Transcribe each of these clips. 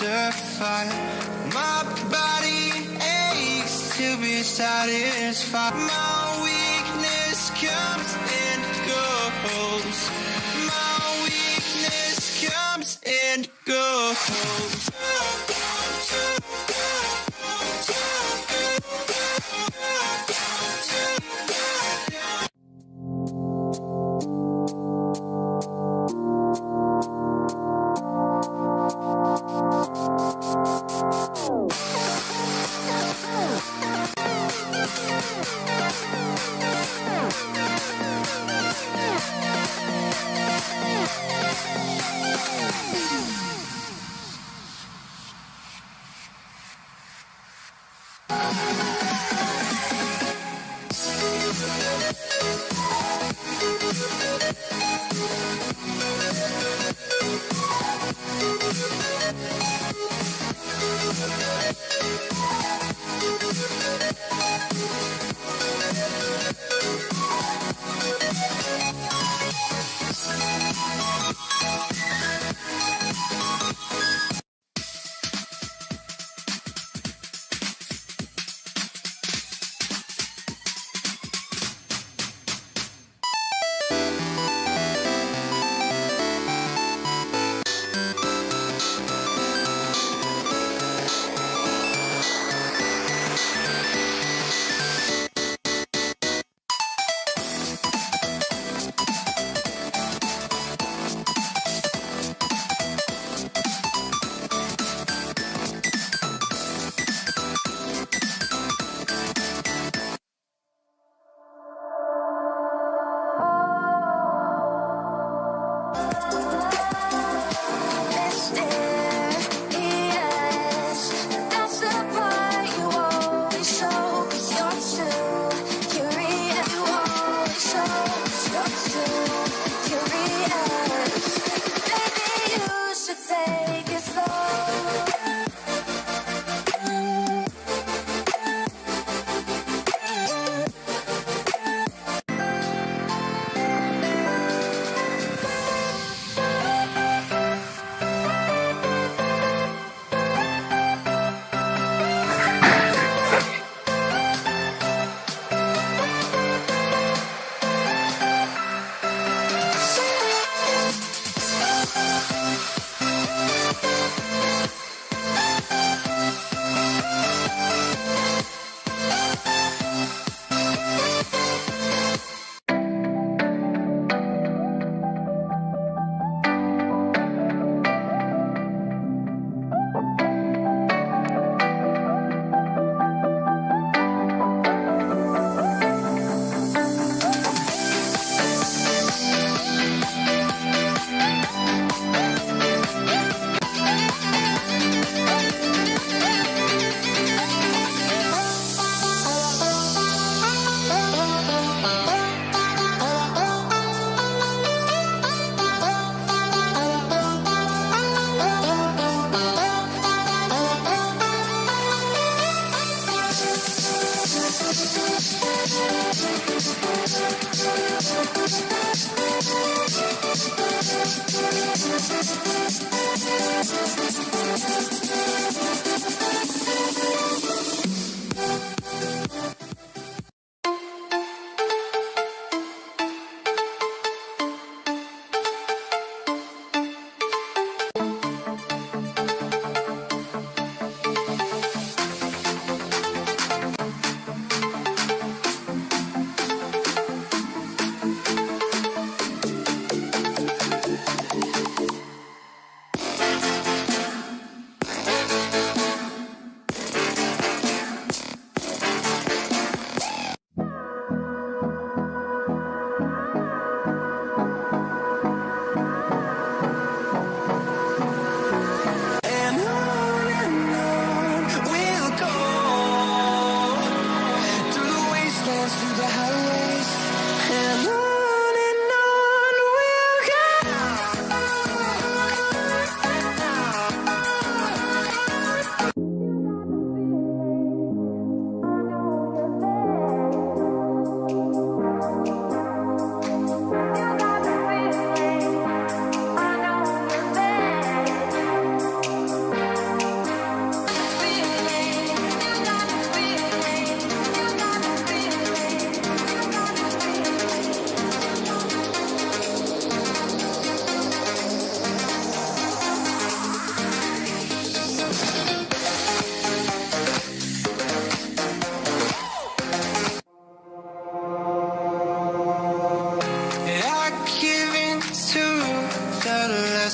certified. My body aches to be satisfied. My weakness comes and goes. My weakness comes and goes.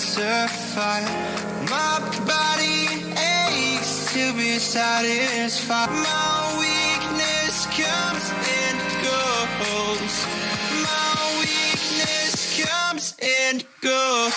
survive. My body aches to be satisfied. My weakness comes and goes. My weakness comes and goes.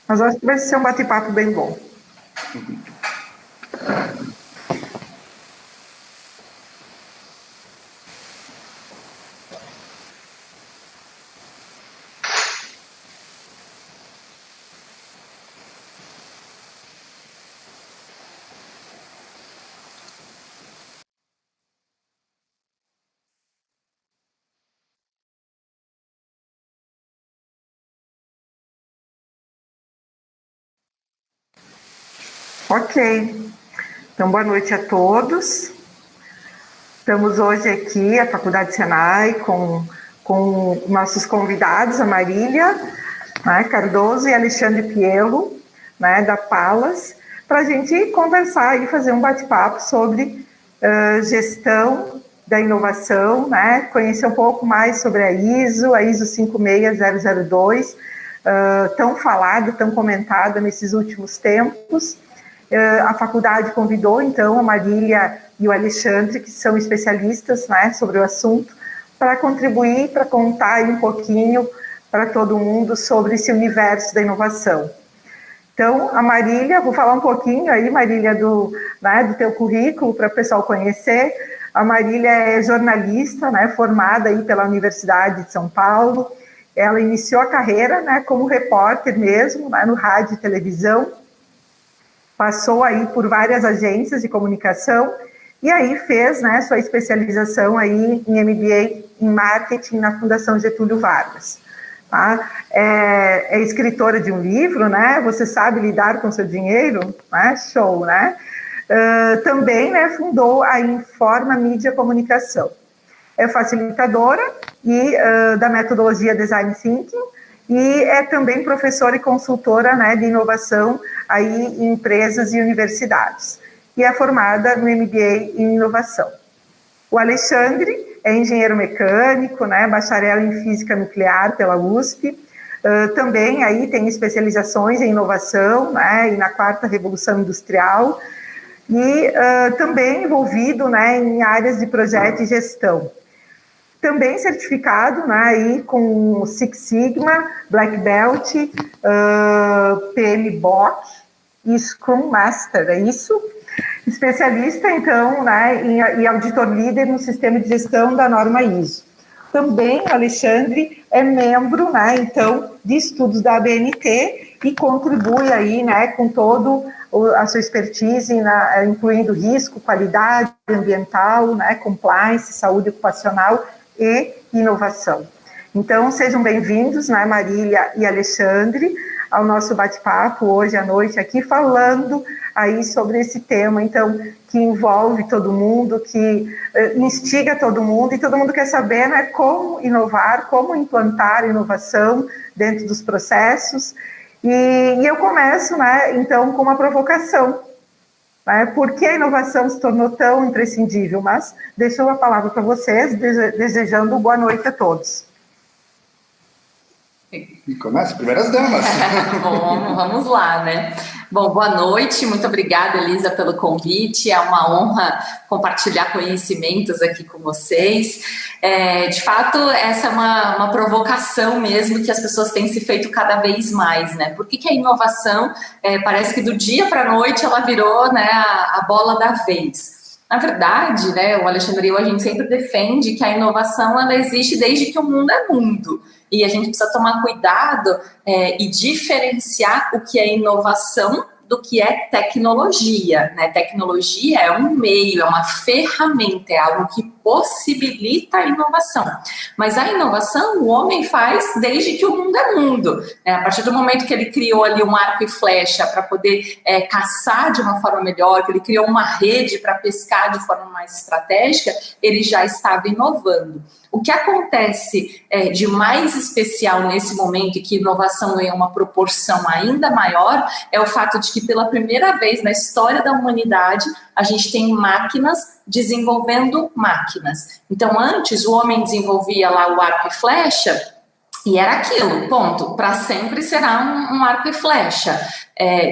Mas acho que vai ser um bate-papo bem bom. Ok. Então, boa noite a todos. Estamos hoje aqui, a Faculdade Senai, com nossos convidados, a Marília, né, Cardoso e Alexandre Pierro, né, da Palas, para a gente conversar e fazer um bate-papo sobre gestão da inovação, né, conhecer um pouco mais sobre a ISO 56002, tão falada, tão comentada nesses últimos tempos. A faculdade convidou, então, a Marília e o Alexandre, que são especialistas, né, sobre o assunto, para contribuir, para contar aí um pouquinho para todo mundo sobre esse universo da inovação. Então, a Marília, vou falar um pouquinho aí, Marília, do teu currículo, para o pessoal conhecer. A Marília é jornalista, né, formada aí pela Universidade de São Paulo. Ela iniciou a carreira, né, como repórter mesmo, né, no rádio e televisão. Passou aí por várias agências de comunicação e aí fez, né, sua especialização aí em MBA em marketing na Fundação Getúlio Vargas. Tá? É escritora de um livro, né? Você sabe lidar com seu dinheiro, né? Show, né? Também, né, fundou a Informa Mídia Comunicação. É facilitadora da metodologia Design Thinking e é também professora e consultora, né, de inovação aí em empresas e universidades. E é formada no MBA em inovação. O Alexandre é engenheiro mecânico, né, bacharel em física nuclear pela USP, também aí tem especializações em inovação, né, e na quarta revolução industrial, e também envolvido, né, em áreas de projeto e gestão. Também certificado, né, aí com Six Sigma, Black Belt, PMBOK e Scrum Master, é isso? Especialista, então, né, em auditor líder no sistema de gestão da norma ISO. Também o Alexandre é membro, né, então, de estudos da ABNT e contribui aí, né, com todo a sua expertise, incluindo risco, qualidade ambiental, né, compliance, saúde ocupacional e inovação. Então, sejam bem-vindos, né, Marília e Alexandre, ao nosso bate-papo hoje à noite aqui, falando aí sobre esse tema, então, que envolve todo mundo, que instiga todo mundo, e todo mundo quer saber, né, como inovar, como implantar inovação dentro dos processos. E eu começo, né, então, com uma provocação. Né, por que a inovação se tornou tão imprescindível? Mas deixo a palavra para vocês, desejando boa noite a todos. E começa, primeiras damas. Bom, vamos lá, né? Bom, boa noite, muito obrigada, Elisa, pelo convite. É uma honra compartilhar conhecimentos aqui com vocês. De fato, essa é uma provocação mesmo que as pessoas têm se feito cada vez mais, né? Por que a inovação, parece que do dia para a noite ela virou, né, a bola da vez? Na verdade, né, o Alexandre e eu, a gente sempre defende que a inovação ela existe desde que o mundo é mundo. E a gente precisa tomar cuidado e diferenciar o que é inovação do que é tecnologia, né? Tecnologia é um meio, é uma ferramenta, é algo que possibilita a inovação. Mas a inovação o homem faz desde que o mundo é mundo. Né? A partir do momento que ele criou ali um arco e flecha para poder caçar de uma forma melhor, que ele criou uma rede para pescar de forma mais estratégica, ele já estava inovando. O que acontece de mais especial nesse momento e que inovação ganha uma proporção ainda maior é o fato de que pela primeira vez na história da humanidade a gente tem máquinas desenvolvendo máquinas. Então antes o homem desenvolvia lá o arco e flecha e era aquilo, ponto, para sempre será um arco e flecha.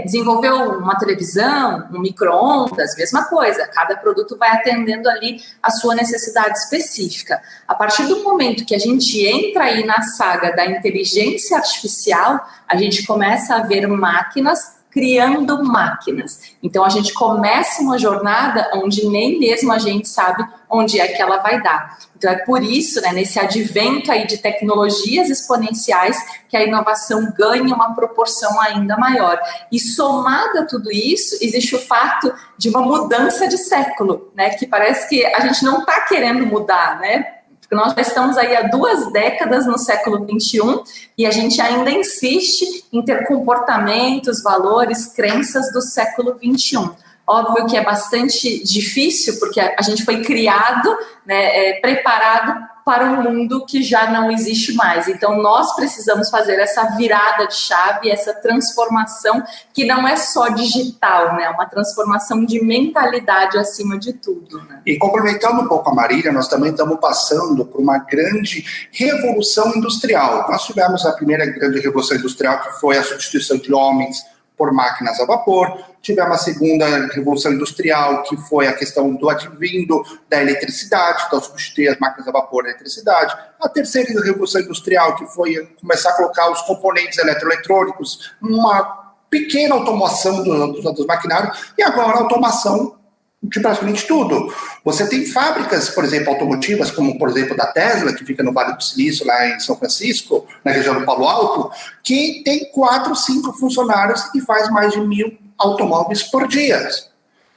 Desenvolveu uma televisão, um micro-ondas, mesma coisa, cada produto vai atendendo ali a sua necessidade específica. A partir do momento que a gente entra aí na saga da inteligência artificial, a gente começa a ver máquinas criando máquinas. Então a gente começa uma jornada onde nem mesmo a gente sabe onde é que ela vai dar. Então é por isso, né, nesse advento aí de tecnologias exponenciais, que a inovação ganha uma proporção ainda maior. E somado a tudo isso, existe o fato de uma mudança de século, né, que parece que a gente não está querendo mudar, né? Porque nós já estamos aí há 2 décadas no século XXI e a gente ainda insiste em ter comportamentos, valores, crenças do século XXI. Óbvio que é bastante difícil, porque a gente foi criado, né, preparado para um mundo que já não existe mais. Então, nós precisamos fazer essa virada de chave, essa transformação que não é só digital, né? É uma transformação de mentalidade acima de tudo. Né? E complementando um pouco a Marília, nós também estamos passando por uma grande revolução industrial. Nós tivemos a primeira grande revolução industrial, que foi a substituição de homens por máquinas a vapor. Tivemos a segunda revolução industrial, que foi a questão do advindo da eletricidade, então substituir as máquinas a vapor da eletricidade. A terceira revolução industrial, que foi começar a colocar os componentes eletroeletrônicos, uma pequena automação dos maquinários, e agora a automação de praticamente tudo. Você tem fábricas, por exemplo, automotivas, como, por exemplo, da Tesla, que fica no Vale do Silício, lá em São Francisco, na região do Palo Alto, que tem 4, 5 funcionários e faz mais de 1.000 automóveis por dia.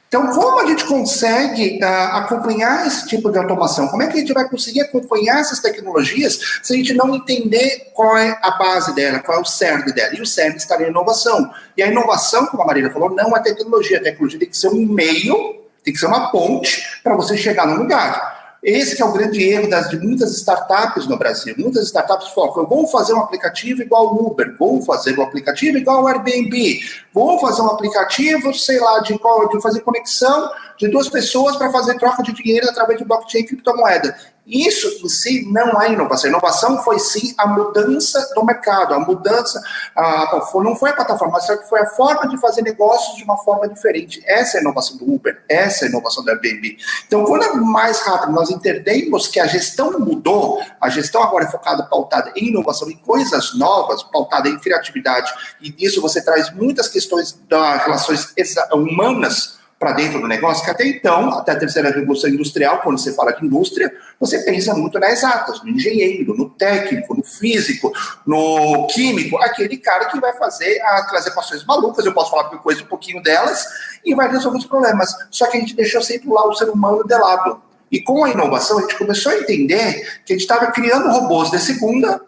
Então, como a gente consegue acompanhar esse tipo de automação? Como é que a gente vai conseguir acompanhar essas tecnologias se a gente não entender qual é a base dela, qual é o cerne dela? E o cerne está na inovação. E a inovação, como a Marília falou, não é tecnologia. A tecnologia tem que ser um meio, tem que ser uma ponte para você chegar no lugar. Esse que é o grande erro de muitas startups no Brasil. Muitas startups focam, vou fazer um aplicativo igual ao Uber, vou fazer um aplicativo igual ao Airbnb, vou fazer um aplicativo, sei lá, de fazer conexão de 2 pessoas para fazer troca de dinheiro através de blockchain e criptomoeda. Isso em si não é inovação. A inovação foi sim a mudança do mercado, a mudança, não foi a plataforma, mas foi a forma de fazer negócios de uma forma diferente. Essa é a inovação do Uber, essa é a inovação do Airbnb. Então, quando mais rápido nós entendemos que a gestão mudou, a gestão agora é focada, pautada em inovação, em coisas novas, pautada em criatividade, e nisso você traz muitas questões das relações humanas para dentro do negócio, que até então, até a terceira revolução industrial, quando você fala de indústria, você pensa muito nas exatas, no engenheiro, no técnico, no físico, no químico, aquele cara que vai fazer as equações malucas, eu posso falar coisa um pouquinho delas, e vai resolver os problemas. Só que a gente deixou sempre lá o ser humano de lado. E com a inovação, a gente começou a entender que a gente estava criando robôs de segunda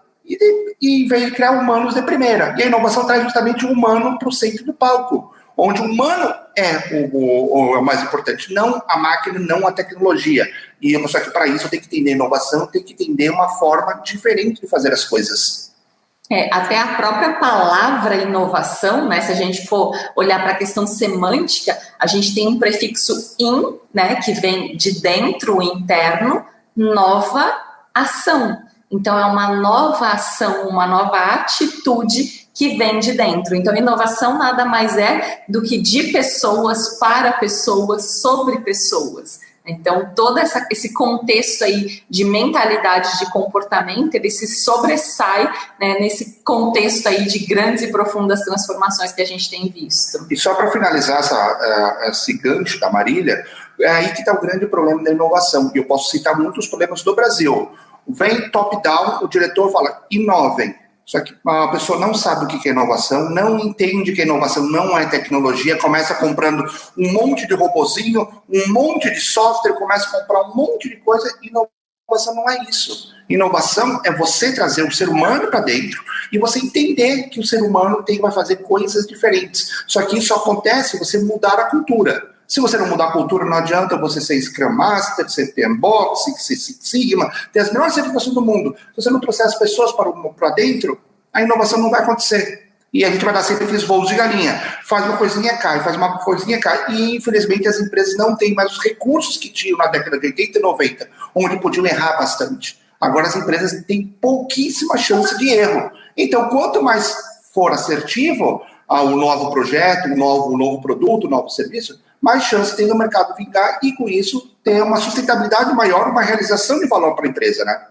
e veio criar humanos de primeira. E a inovação traz justamente o humano para o centro do palco, onde o humano é o mais importante, não a máquina, não a tecnologia. E só que para isso eu tenho que entender inovação, tenho que entender uma forma diferente de fazer as coisas. Até a própria palavra inovação, né, se a gente for olhar para a questão semântica, a gente tem um prefixo in, né, que vem de dentro, o interno, nova ação. Então, é uma nova ação, uma nova atitude que vem de dentro. Então, inovação nada mais é do que de pessoas, para pessoas, sobre pessoas. Então, todo esse contexto aí de mentalidade, de comportamento, ele se sobressai, né, nesse contexto aí de grandes e profundas transformações que a gente tem visto. E só para finalizar esse gancho da Marília, é aí que está o grande problema da inovação. E eu posso citar muitos problemas do Brasil. Vem top-down, o diretor fala, inovem. Só que a pessoa não sabe o que é inovação, não entende que a inovação não é tecnologia, começa comprando um monte de robozinho, um monte de software, começa a comprar um monte de coisa. Inovação não é isso. Inovação é você trazer o ser humano para dentro e você entender que o ser humano vai fazer coisas diferentes. Só que isso acontece se você mudar a cultura. Se você não mudar a cultura, não adianta você ser Scrum Master, ser PMBOK, ser Six Sigma, ter as melhores certificações do mundo. Se você não trouxer as pessoas para dentro, a inovação não vai acontecer. E a gente vai dar sempre aqueles voos de galinha. Faz uma coisinha, cai, faz uma coisinha, cai. E, infelizmente, as empresas não têm mais os recursos que tinham na década de 80 e 90, onde podiam errar bastante. Agora as empresas têm pouquíssima chance de erro. Então, quanto mais for assertivo o novo projeto, o novo produto, o novo serviço, mais chance tem do mercado vingar e, com isso, ter uma sustentabilidade maior, uma realização de valor para a empresa, né?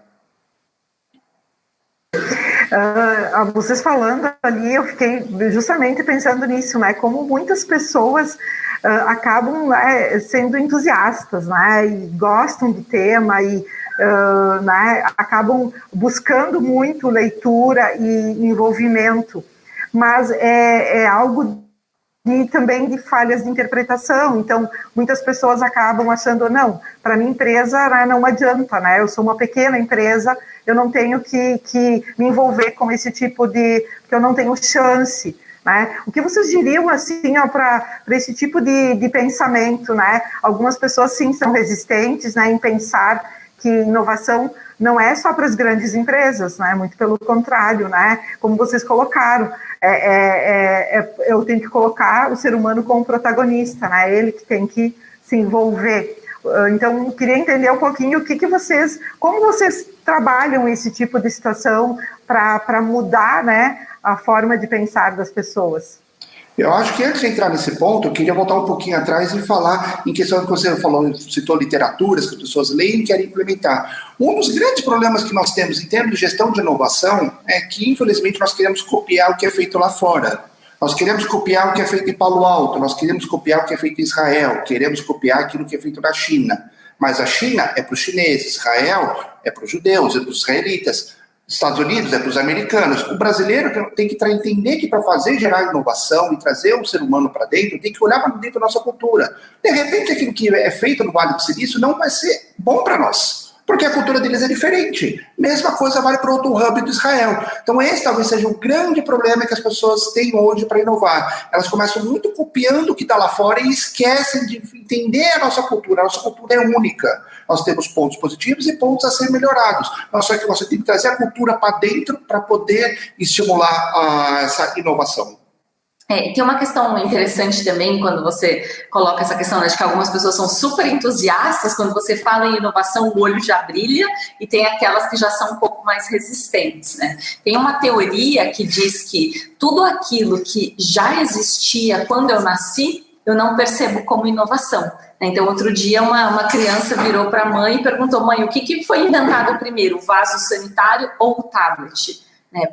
Vocês falando ali, eu fiquei justamente pensando nisso, né? Como muitas pessoas acabam sendo entusiastas, né? E gostam do tema e né, acabam buscando muito leitura e envolvimento, mas é algo também de falhas de interpretação. Então, muitas pessoas acabam achando, não, para minha empresa, né, não adianta, né? Eu sou uma pequena empresa, eu não tenho que me envolver com esse tipo porque eu não tenho chance, né? O que vocês diriam, assim, para esse tipo de pensamento, né? Algumas pessoas, sim, são resistentes, né, em pensar que inovação não é só para as grandes empresas, né? Muito pelo contrário, né? Como vocês colocaram, eu tenho que colocar o ser humano como protagonista, né? Ele que tem que se envolver. Então, eu queria entender um pouquinho como vocês trabalham esse tipo de situação para mudar, né, a forma de pensar das pessoas. Eu acho que antes de entrar nesse ponto, eu queria voltar um pouquinho atrás e falar em questão que você falou, citou literaturas que as pessoas leem e querem implementar. Um dos grandes problemas que nós temos em termos de gestão de inovação é que, infelizmente, nós queremos copiar o que é feito lá fora. Nós queremos copiar o que é feito em Palo Alto, nós queremos copiar o que é feito em Israel, queremos copiar aquilo que é feito na China. Mas a China é para os chineses, Israel é para os judeus, é para os israelitas. Estados Unidos é para os americanos. O brasileiro tem que entender que para gerar inovação e trazer o ser humano para dentro, tem que olhar para dentro da nossa cultura. De repente, aquilo que é feito no Vale do Silício não vai ser bom para nós, porque a cultura deles é diferente. Mesma coisa vale para outro hub do Israel. Então esse talvez seja um grande problema que as pessoas têm hoje para inovar. Elas começam muito copiando o que está lá fora e esquecem de entender a nossa cultura. A nossa cultura é única. Nós temos pontos positivos e pontos a ser melhorados. Só que você tem que trazer a cultura para dentro para poder estimular essa inovação. Tem uma questão interessante também quando você coloca essa questão, né, de que algumas pessoas são super entusiastas, quando você fala em inovação o olho já brilha, e tem aquelas que já são um pouco mais resistentes, né? Tem uma teoria que diz que tudo aquilo que já existia quando eu nasci, eu não percebo como inovação. Então, outro dia, uma criança virou para a mãe e perguntou: mãe, o que foi inventado primeiro, o vaso sanitário ou o tablet?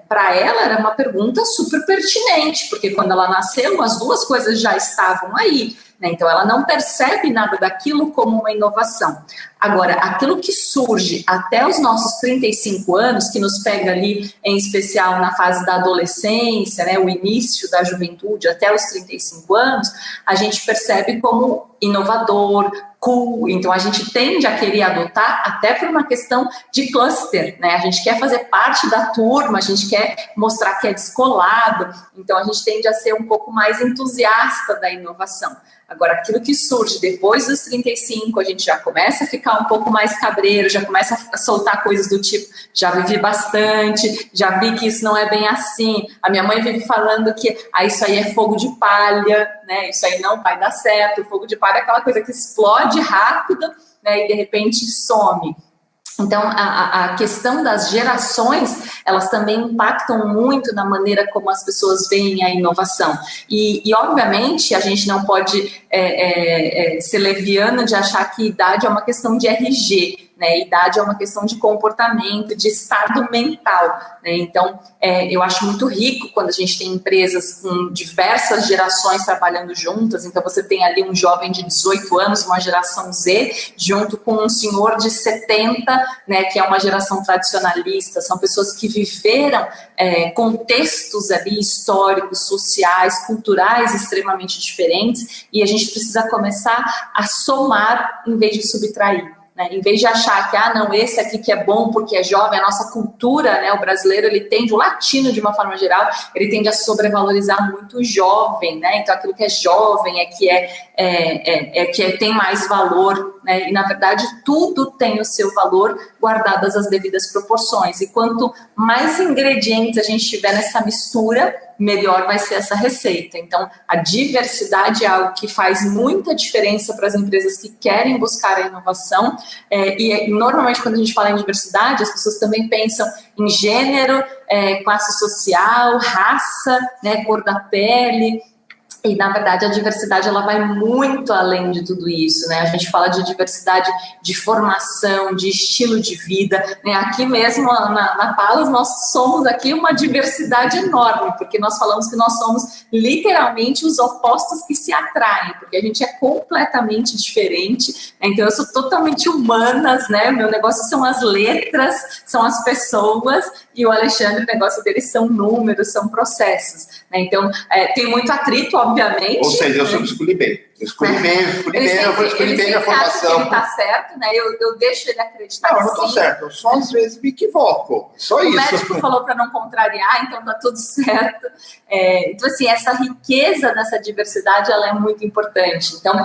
Para ela era uma pergunta super pertinente, porque quando ela nasceu, as duas coisas já estavam aí. Então, ela não percebe nada daquilo como uma inovação. Agora, aquilo que surge até os nossos 35 anos, que nos pega ali, em especial na fase da adolescência, né, o início da juventude até os 35 anos, a gente percebe como inovador, cool. Então, a gente tende a querer adotar até por uma questão de cluster, né? A gente quer fazer parte da turma, a gente quer mostrar que é descolado. Então, a gente tende a ser um pouco mais entusiasta da inovação. Agora, aquilo que surge depois dos 35, a gente já começa a ficar um pouco mais cabreiro, já começa a soltar coisas do tipo: já vivi bastante, já vi que isso não é bem assim. A minha mãe vive falando que isso aí é fogo de palha, né? Isso aí não vai dar certo. O fogo de palha é aquela coisa que explode rápido, né, e de repente some. Então, a questão das gerações, elas também impactam muito na maneira como as pessoas veem a inovação. E obviamente, a gente não pode ser leviano de achar que idade é uma questão de RG, né? Idade é uma questão de comportamento, de estado mental, né? Então, eu acho muito rico quando a gente tem empresas com diversas gerações trabalhando juntas. Então, você tem ali um jovem de 18 anos, uma geração Z, junto com um senhor de 70, né, que é uma geração tradicionalista. São pessoas que viveram contextos ali históricos, sociais, culturais extremamente diferentes, e a gente precisa começar a somar em vez de subtrair. Em vez de achar que, não, esse aqui que é bom porque é jovem, a nossa cultura, né, o brasileiro, ele tende, o latino de uma forma geral, ele tende a sobrevalorizar muito o jovem, né? Então aquilo que é jovem que tem mais valor, né? E na verdade tudo tem o seu valor, guardadas as devidas proporções. E quanto mais ingredientes a gente tiver nessa mistura, melhor vai ser essa receita. Então, a diversidade é algo que faz muita diferença para as empresas que querem buscar a inovação, e normalmente quando a gente fala em diversidade, as pessoas também pensam em gênero, classe social, raça, né, cor da pele. E, na verdade, a diversidade ela vai muito além de tudo isso, né? A gente fala de diversidade de formação, de estilo de vida, né? Aqui mesmo, na Palas, nós somos aqui uma diversidade enorme, porque nós falamos que nós somos literalmente os opostos que se atraem, porque a gente é completamente diferente, né? Então eu sou totalmente humanas, né? Meu negócio são as letras, são as pessoas, e o Alexandre, o negócio dele são números, são processos, né? Então, tem muito atrito, obviamente. Ou seja, eu escolhi bem. Eu escolhi bem a formação. Ele está certo, né? Eu deixo ele acreditar. Não, eu não estou certo. Eu só às vezes me equivoco. Só isso. O médico falou para não contrariar, então tá tudo certo. Então, assim, essa riqueza dessa diversidade, ela é muito importante. Então,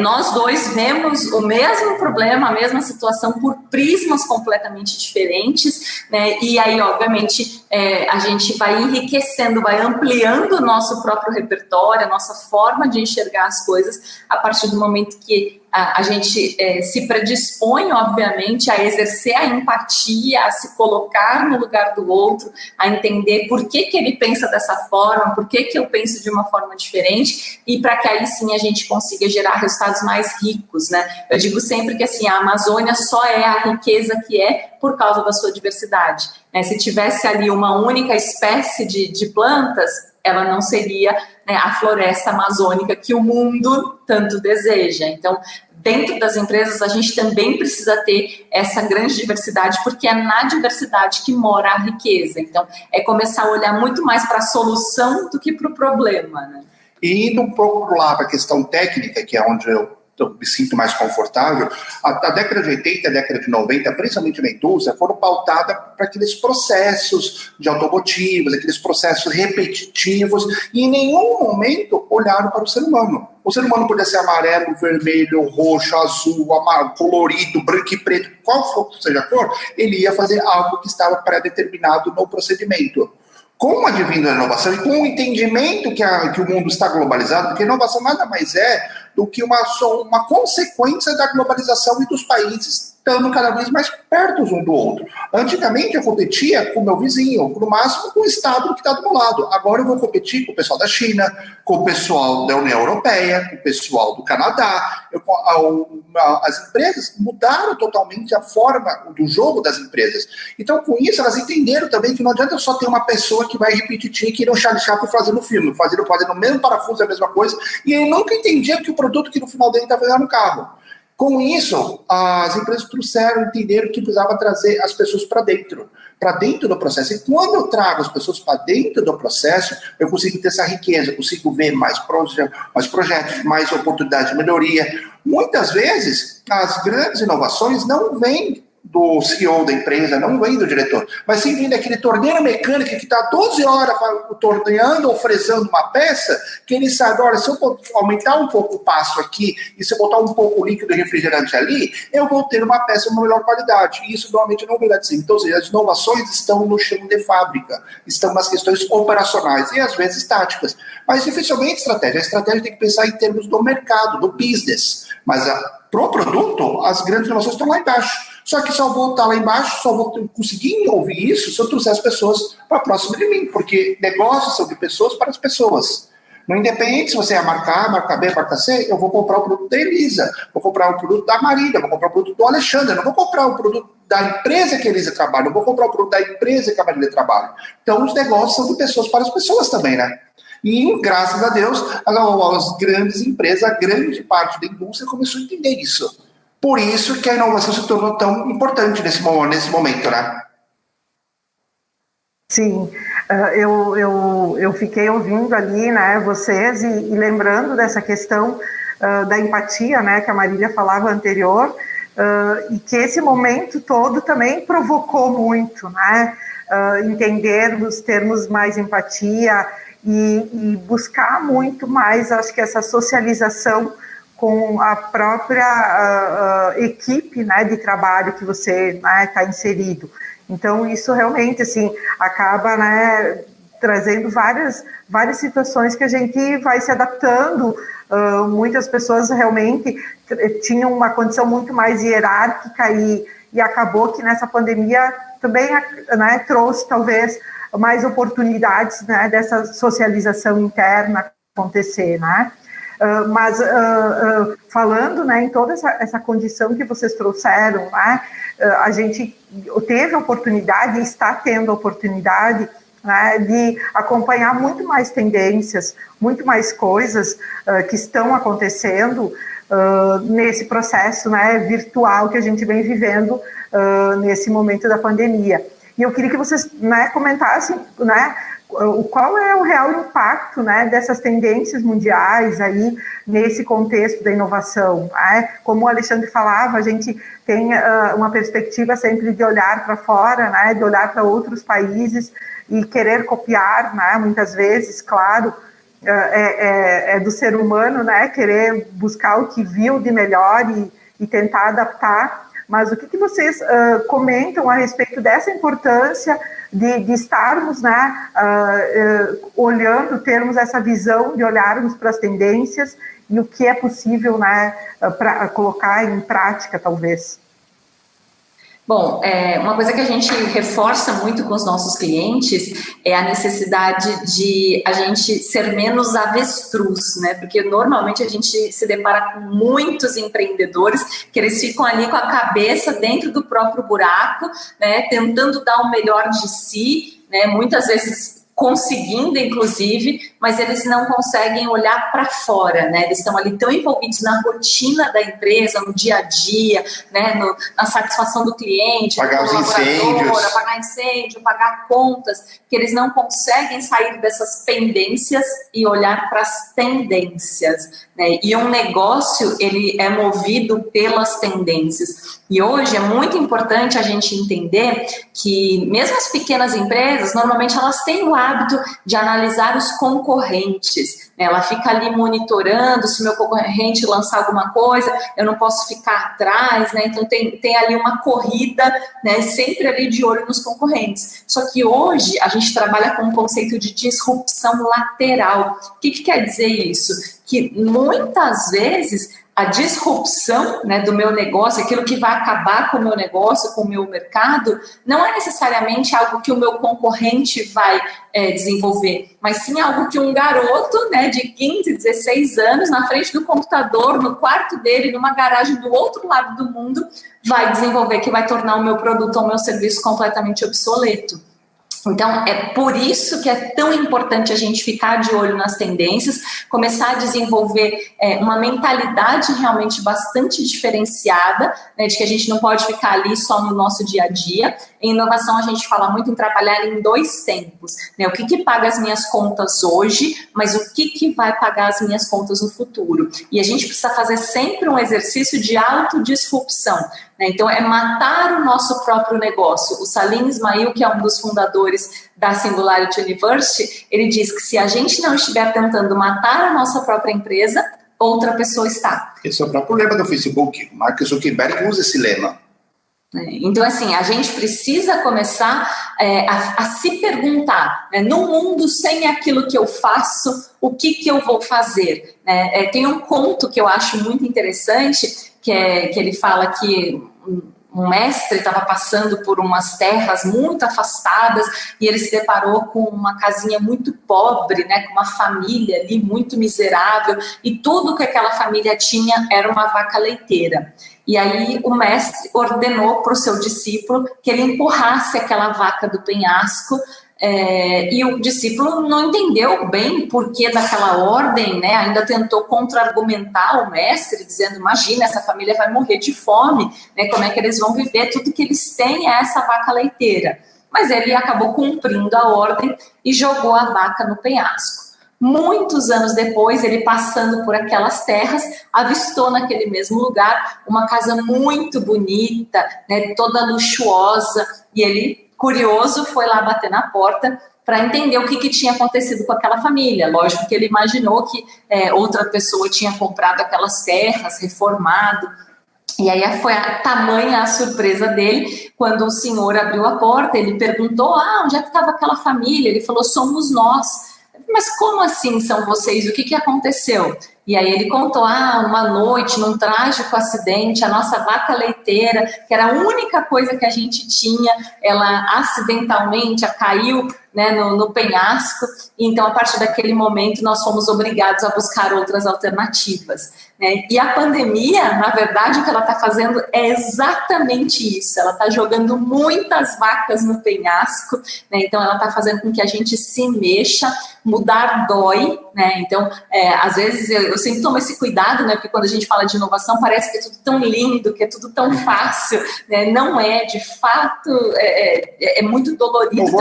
nós dois vemos o mesmo problema, a mesma situação por prismas completamente diferentes, né? E aí, obviamente, a gente vai enriquecendo, vai ampliando o nosso próprio repertório, a nossa forma de enxergar as coisas, a partir do momento que a gente se predispõe, obviamente, a exercer a empatia, a se colocar no lugar do outro, a entender por que ele pensa dessa forma, por que eu penso de uma forma diferente, e para que aí sim a gente consiga gerar resultados mais ricos, né? Eu digo sempre que assim, a Amazônia só é a riqueza que é por causa da sua diversidade. Se tivesse ali uma única espécie de plantas, ela não seria, né, a floresta amazônica que o mundo tanto deseja. Então, dentro das empresas, a gente também precisa ter essa grande diversidade, porque é na diversidade que mora a riqueza. Então, é começar a olhar muito mais para a solução do que para o problema, né? E indo um pouco lá para a questão técnica, que é onde eu me sinto mais confortável, a década de 80 e a década de 90, principalmente na indústria, foram pautadas para aqueles processos de automotivos, aqueles processos repetitivos, e em nenhum momento olharam para o ser humano. O ser humano podia ser amarelo, vermelho, roxo, azul, amarelo, colorido, branco e preto, qual for seja a cor, ele ia fazer algo que estava pré-determinado no procedimento. Com o advento da inovação e com o entendimento que o mundo está globalizado, porque inovação nada mais é do que uma consequência da globalização e dos países estando cada vez mais perto um do outro. Antigamente eu competia com o meu vizinho, no máximo com o estado que está do meu lado. Agora eu vou competir com o pessoal da China, com o pessoal da União Europeia, com o pessoal do Canadá. As empresas mudaram totalmente a forma do jogo das empresas. Então, com isso, elas entenderam também que não adianta só ter uma pessoa que vai repetir que não Charlie Chaplin fazendo filme, fazendo o mesmo parafuso, a mesma coisa, e ele nunca entendia que o produto que no final dele estava fazendo no carro. Com isso, as empresas entenderam que precisava trazer as pessoas para dentro do processo. E quando eu trago as pessoas para dentro do processo, eu consigo ter essa riqueza, eu consigo ver mais projetos, mais oportunidades de melhoria. Muitas vezes, as grandes inovações não vêm do CEO da empresa, não vem do diretor, mas sim vem daquele torneiro mecânico que está 12 horas torneando ou fresando uma peça, que ele sabe, olha, se eu aumentar um pouco o passo aqui e se eu botar um pouco o líquido refrigerante ali, eu vou ter uma peça de uma melhor qualidade, e isso normalmente não vem lá de cima. Então, as inovações estão no chão de fábrica, estão nas questões operacionais e às vezes táticas, mas dificilmente estratégia. A estratégia tem que pensar em termos do mercado, do business, mas pro produto, as grandes inovações estão lá embaixo. Só que só vou estar lá embaixo, só vou conseguir ouvir isso se eu trouxer as pessoas para próximo de mim, porque negócios são de pessoas para as pessoas. Não independente se você é a marca A, marca B, marca C, eu vou comprar o produto da Elisa, vou comprar o produto da Marília, vou comprar o produto do Alexandre, eu não vou comprar o produto da empresa que a Elisa trabalha, eu vou comprar o produto da empresa que a Marília trabalha. Então, os negócios são de pessoas para as pessoas também, né? E, graças a Deus, as grandes empresas, a grande parte da indústria começou a entender isso. Por isso que a inovação se tornou tão importante nesse momento, né? Sim, eu fiquei ouvindo ali, né, vocês e lembrando dessa questão da empatia, né, que a Marília falava anterior, e que esse momento todo também provocou muito, né, entendermos, termos mais empatia e buscar muito mais, acho que essa socialização com a própria equipe, né, de trabalho que você está inserido. Então, isso realmente, assim, acaba, né, trazendo várias situações que a gente vai se adaptando. Muitas pessoas realmente tinham uma condição muito mais hierárquica e acabou que nessa pandemia também, né, trouxe, talvez, mais oportunidades, né, dessa socialização interna acontecer, né? Mas falando, né, em toda essa condição que vocês trouxeram, né, a gente teve a oportunidade, está tendo a oportunidade, né, de acompanhar muito mais tendências, muito mais coisas que estão acontecendo nesse processo, né, virtual que a gente vem vivendo nesse momento da pandemia. E eu queria que vocês, né, comentassem, né, qual é o real impacto, né, dessas tendências mundiais aí nesse contexto da inovação, né? Como o Alexandre falava, a gente tem uma perspectiva sempre de olhar para fora, né, de olhar para outros países e querer copiar, né, muitas vezes, claro, é do ser humano, né, querer buscar o que viu de melhor e tentar adaptar. Mas o que vocês comentam a respeito dessa importância de estarmos, né, olhando, termos essa visão de olharmos para as tendências e o que é possível, né, para colocar em prática, talvez? Bom, uma coisa que a gente reforça muito com os nossos clientes é a necessidade de a gente ser menos avestruz, né? Porque normalmente a gente se depara com muitos empreendedores que eles ficam ali com a cabeça dentro do próprio buraco, né? Tentando dar o melhor de si, né? Muitas vezes conseguindo, inclusive, mas eles não conseguem olhar para fora, né? Eles estão ali tão envolvidos na rotina da empresa, no dia a dia, né? Na satisfação do cliente, pagar os incêndios, pagar incêndio, pagar contas, que eles não conseguem sair dessas pendências e olhar para as tendências, né? E um negócio, ele é movido pelas tendências. E hoje é muito importante a gente entender que mesmo as pequenas empresas, normalmente elas têm o hábito de analisar os concorrentes, né? Ela fica ali monitorando se o meu concorrente lançar alguma coisa, eu não posso ficar atrás, né? Então tem ali uma corrida, né? Sempre ali de olho nos concorrentes. Só que hoje a gente trabalha com um conceito de disrupção lateral. O que quer dizer isso? Que muitas vezes a disrupção, né, do meu negócio, aquilo que vai acabar com o meu negócio, com o meu mercado, não é necessariamente algo que o meu concorrente vai desenvolver, mas sim algo que um garoto, né, de 15, 16 anos, na frente do computador, no quarto dele, numa garagem do outro lado do mundo, vai desenvolver, que vai tornar o meu produto ou o meu serviço completamente obsoleto. Então, é por isso que é tão importante a gente ficar de olho nas tendências, começar a desenvolver uma mentalidade realmente bastante diferenciada, né, de que a gente não pode ficar ali só no nosso dia a dia. Em inovação, a gente fala muito em trabalhar em 2 tempos, né, o que paga as minhas contas hoje, mas o que vai pagar as minhas contas no futuro. E a gente precisa fazer sempre um exercício de autodisrupção. Então, é matar o nosso próprio negócio. O Salim Ismail, que é um dos fundadores da Singularity University, ele diz que se a gente não estiver tentando matar a nossa própria empresa, outra pessoa está. Esse é o próprio lema do Facebook. Mark Zuckerberg usa esse lema. Então, assim, a gente precisa começar a se perguntar, né, no mundo sem aquilo que eu faço, o que eu vou fazer? Tem um conto que eu acho muito interessante, que ele fala que um mestre estava passando por umas terras muito afastadas e ele se deparou com uma casinha muito pobre, né, com uma família ali muito miserável, e tudo que aquela família tinha era uma vaca leiteira. E aí o mestre ordenou para o seu discípulo que ele empurrasse aquela vaca do penhasco, e o discípulo não entendeu bem por que daquela ordem, né? Ainda tentou contra-argumentar o mestre, dizendo, imagina, essa família vai morrer de fome, né? Como é que eles vão viver? Tudo que eles têm é essa vaca leiteira. Mas ele acabou cumprindo a ordem e jogou a vaca no penhasco. Muitos anos depois, ele passando por aquelas terras, avistou naquele mesmo lugar uma casa muito bonita, né? Toda luxuosa, e ele, curioso, foi lá bater na porta para entender o que tinha acontecido com aquela família. Lógico que ele imaginou que outra pessoa tinha comprado aquelas terras, reformado. E aí foi tamanha a surpresa dele quando o senhor abriu a porta. Ele perguntou, onde é que estava aquela família? Ele falou, somos nós. Mas como assim são vocês? O que aconteceu? E aí ele contou, uma noite, num trágico acidente, a nossa vaca leiteira, que era a única coisa que a gente tinha, ela acidentalmente caiu, né, no penhasco, e então a partir daquele momento nós fomos obrigados a buscar outras alternativas, né? E a pandemia, na verdade, o que ela está fazendo é exatamente isso, ela está jogando muitas vacas no penhasco, né? Então ela está fazendo com que a gente se mexa, mudar dói, né? Então, às vezes eu sempre tomo esse cuidado, né? Porque quando a gente fala de inovação parece que é tudo tão lindo, que é tudo tão fácil, né? Não é, de fato, é muito dolorido,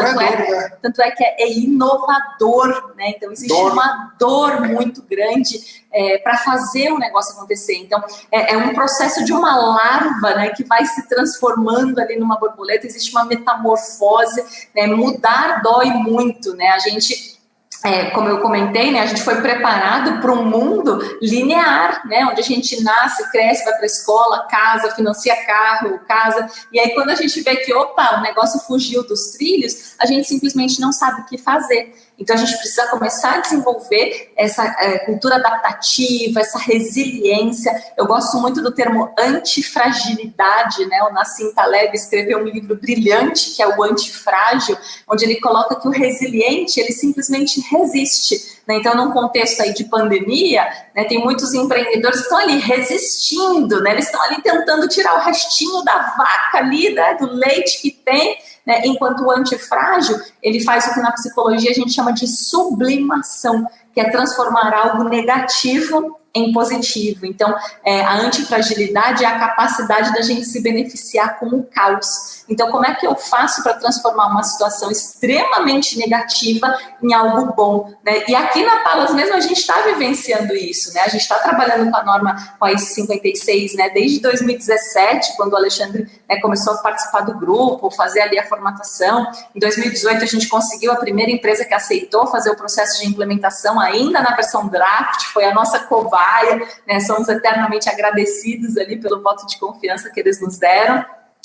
tanto é que é inovador, né? Então existe uma dor muito grande para fazer o negócio acontecer. Então é um processo de uma larva, né, que vai se transformando ali numa borboleta, existe uma metamorfose, né? Mudar dói muito, né? A gente, como eu comentei, né, a gente foi preparado para um mundo linear, né, onde a gente nasce, cresce, vai para a escola, casa, financia carro, casa, e aí quando a gente vê que, o negócio fugiu dos trilhos, a gente simplesmente não sabe o que fazer. Então, a gente precisa começar a desenvolver essa cultura adaptativa, essa resiliência. Eu gosto muito do termo antifragilidade, né? O Nassim Taleb escreveu um livro brilhante, que é o Antifrágil, onde ele coloca que o resiliente, ele simplesmente resiste. Né? Então, num contexto aí de pandemia, né, tem muitos empreendedores que estão ali resistindo, né? Eles estão ali tentando tirar o restinho da vaca ali, né, do leite que tem, né? Enquanto o antifrágil, ele faz o que na psicologia a gente chama de sublimação, que é transformar algo negativo em positivo. Então, a antifragilidade é a capacidade da gente se beneficiar com o caos. Então, como é que eu faço para transformar uma situação extremamente negativa em algo bom? Né? E aqui na Palas mesmo a gente está vivenciando isso, né? A gente está trabalhando com a norma, com a ISO 56, né? Desde 2017, quando o Alexandre, né, começou a participar do grupo, fazer ali a formatação. Em 2018 a gente conseguiu a primeira empresa que aceitou fazer o processo de implementação ainda na versão draft, foi a nossa cobaia, né? Somos eternamente agradecidos ali pelo voto de confiança que eles nos deram.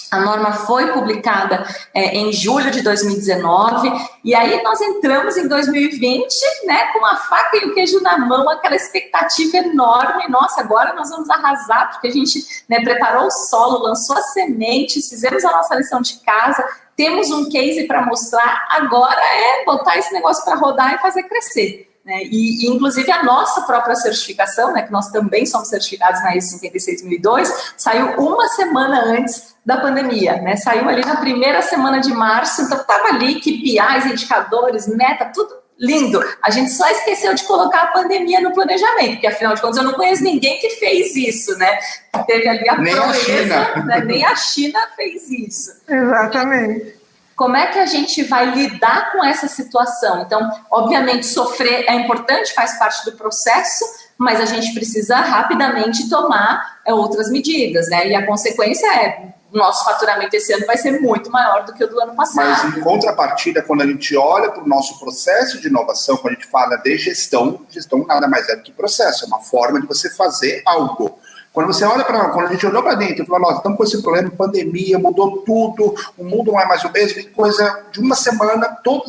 A norma foi publicada em julho de 2019, e aí nós entramos em 2020, né, com a faca e o queijo na mão, aquela expectativa enorme. Nossa, agora nós vamos arrasar, porque a gente, né, preparou o solo, lançou as sementes, fizemos a nossa lição de casa, temos um case para mostrar, agora é botar esse negócio para rodar e fazer crescer. Né? E, inclusive, a nossa própria certificação, né, que nós também somos certificados na ISO 56002, saiu uma semana antes da pandemia, né? Saiu ali na primeira semana de março, então estava ali KPIs, indicadores, meta, tudo lindo. A gente só esqueceu de colocar a pandemia no planejamento, porque afinal de contas eu não conheço ninguém que fez isso, né? Teve ali a proeza, né? Nem a China fez isso. Exatamente. Como é que a gente vai lidar com essa situação? Então, obviamente, sofrer é importante, faz parte do processo, mas a gente precisa rapidamente tomar outras medidas, né? E a consequência é, o nosso faturamento esse ano vai ser muito maior do que o do ano passado. Mas, em contrapartida, quando a gente olha para o nosso processo de inovação, quando a gente fala de gestão nada mais é do que processo, é uma forma de você fazer algo. Quando você olha para, quando a gente olhou para dentro e falou, nós estamos com esse problema, pandemia, mudou tudo, o mundo não é mais o mesmo, em coisa de uma semana, tudo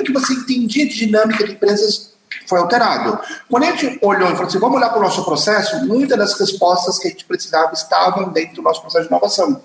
que você entendia de dinâmica de empresas foi alterado. Quando a gente olhou e falou assim, vamos olhar para o nosso processo, muitas das respostas que a gente precisava estavam dentro do nosso processo de inovação.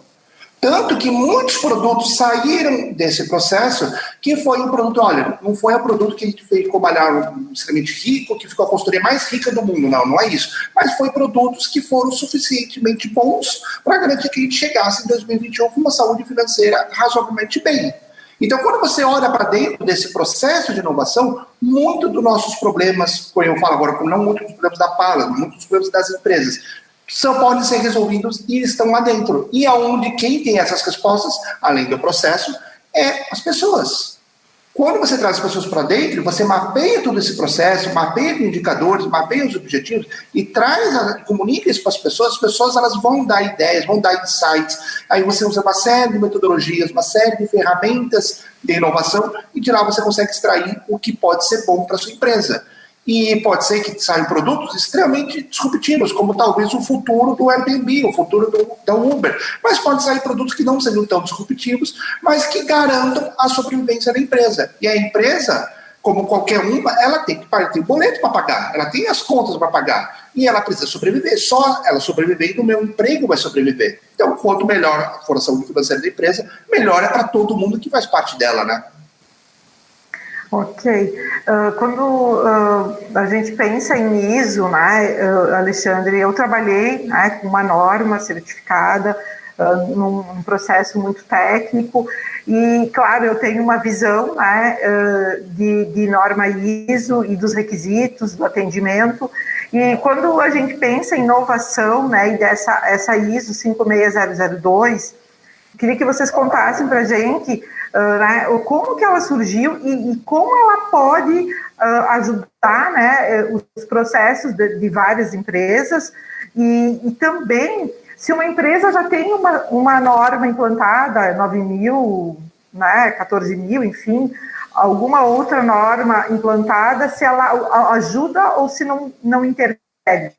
Tanto que muitos produtos saíram desse processo, que foi um produto, olha, não foi um produto que a gente fez trabalhar extremamente rico, que ficou a consultoria mais rica do mundo, não é isso. Mas foi produtos que foram suficientemente bons para garantir que a gente chegasse em 2021 com uma saúde financeira razoavelmente bem. Então, quando você olha para dentro desse processo de inovação, muitos dos nossos problemas, como eu falo agora, não muitos dos problemas da Palas, muitos dos problemas das empresas, podem ser resolvidos e estão lá dentro. E aonde quem tem essas respostas, além do processo, é as pessoas. Quando você traz as pessoas para dentro, você mapeia todo esse processo, mapeia indicadores, mapeia os objetivos e comunica isso para as pessoas elas vão dar ideias, vão dar insights. Aí você usa uma série de metodologias, uma série de ferramentas de inovação e de lá você consegue extrair o que pode ser bom para a sua empresa. E pode ser que saiam produtos extremamente disruptivos, como talvez o futuro do Airbnb, o futuro da Uber. Mas pode sair produtos que não sejam tão disruptivos, mas que garantam a sobrevivência da empresa. E a empresa, como qualquer uma, ela tem boleto para pagar, ela tem as contas para pagar. E ela precisa sobreviver. Só ela sobreviver e o meu emprego vai sobreviver. Então, quanto melhor for a saúde financeira da empresa, melhor é para todo mundo que faz parte dela, né? Ok. Quando a gente pensa em ISO, né, Alexandre, eu trabalhei, né, com uma norma certificada, num processo muito técnico, e, claro, eu tenho uma visão, né, de norma ISO e dos requisitos, do atendimento, e quando a gente pensa em inovação, né, e essa ISO 56002, queria que vocês contassem para a gente né, como que ela surgiu e como ela pode ajudar, né, os processos de várias empresas e também se uma empresa já tem uma norma implantada, 9.000, né, 14.000, enfim, alguma outra norma implantada, se ela ajuda ou se não interfere.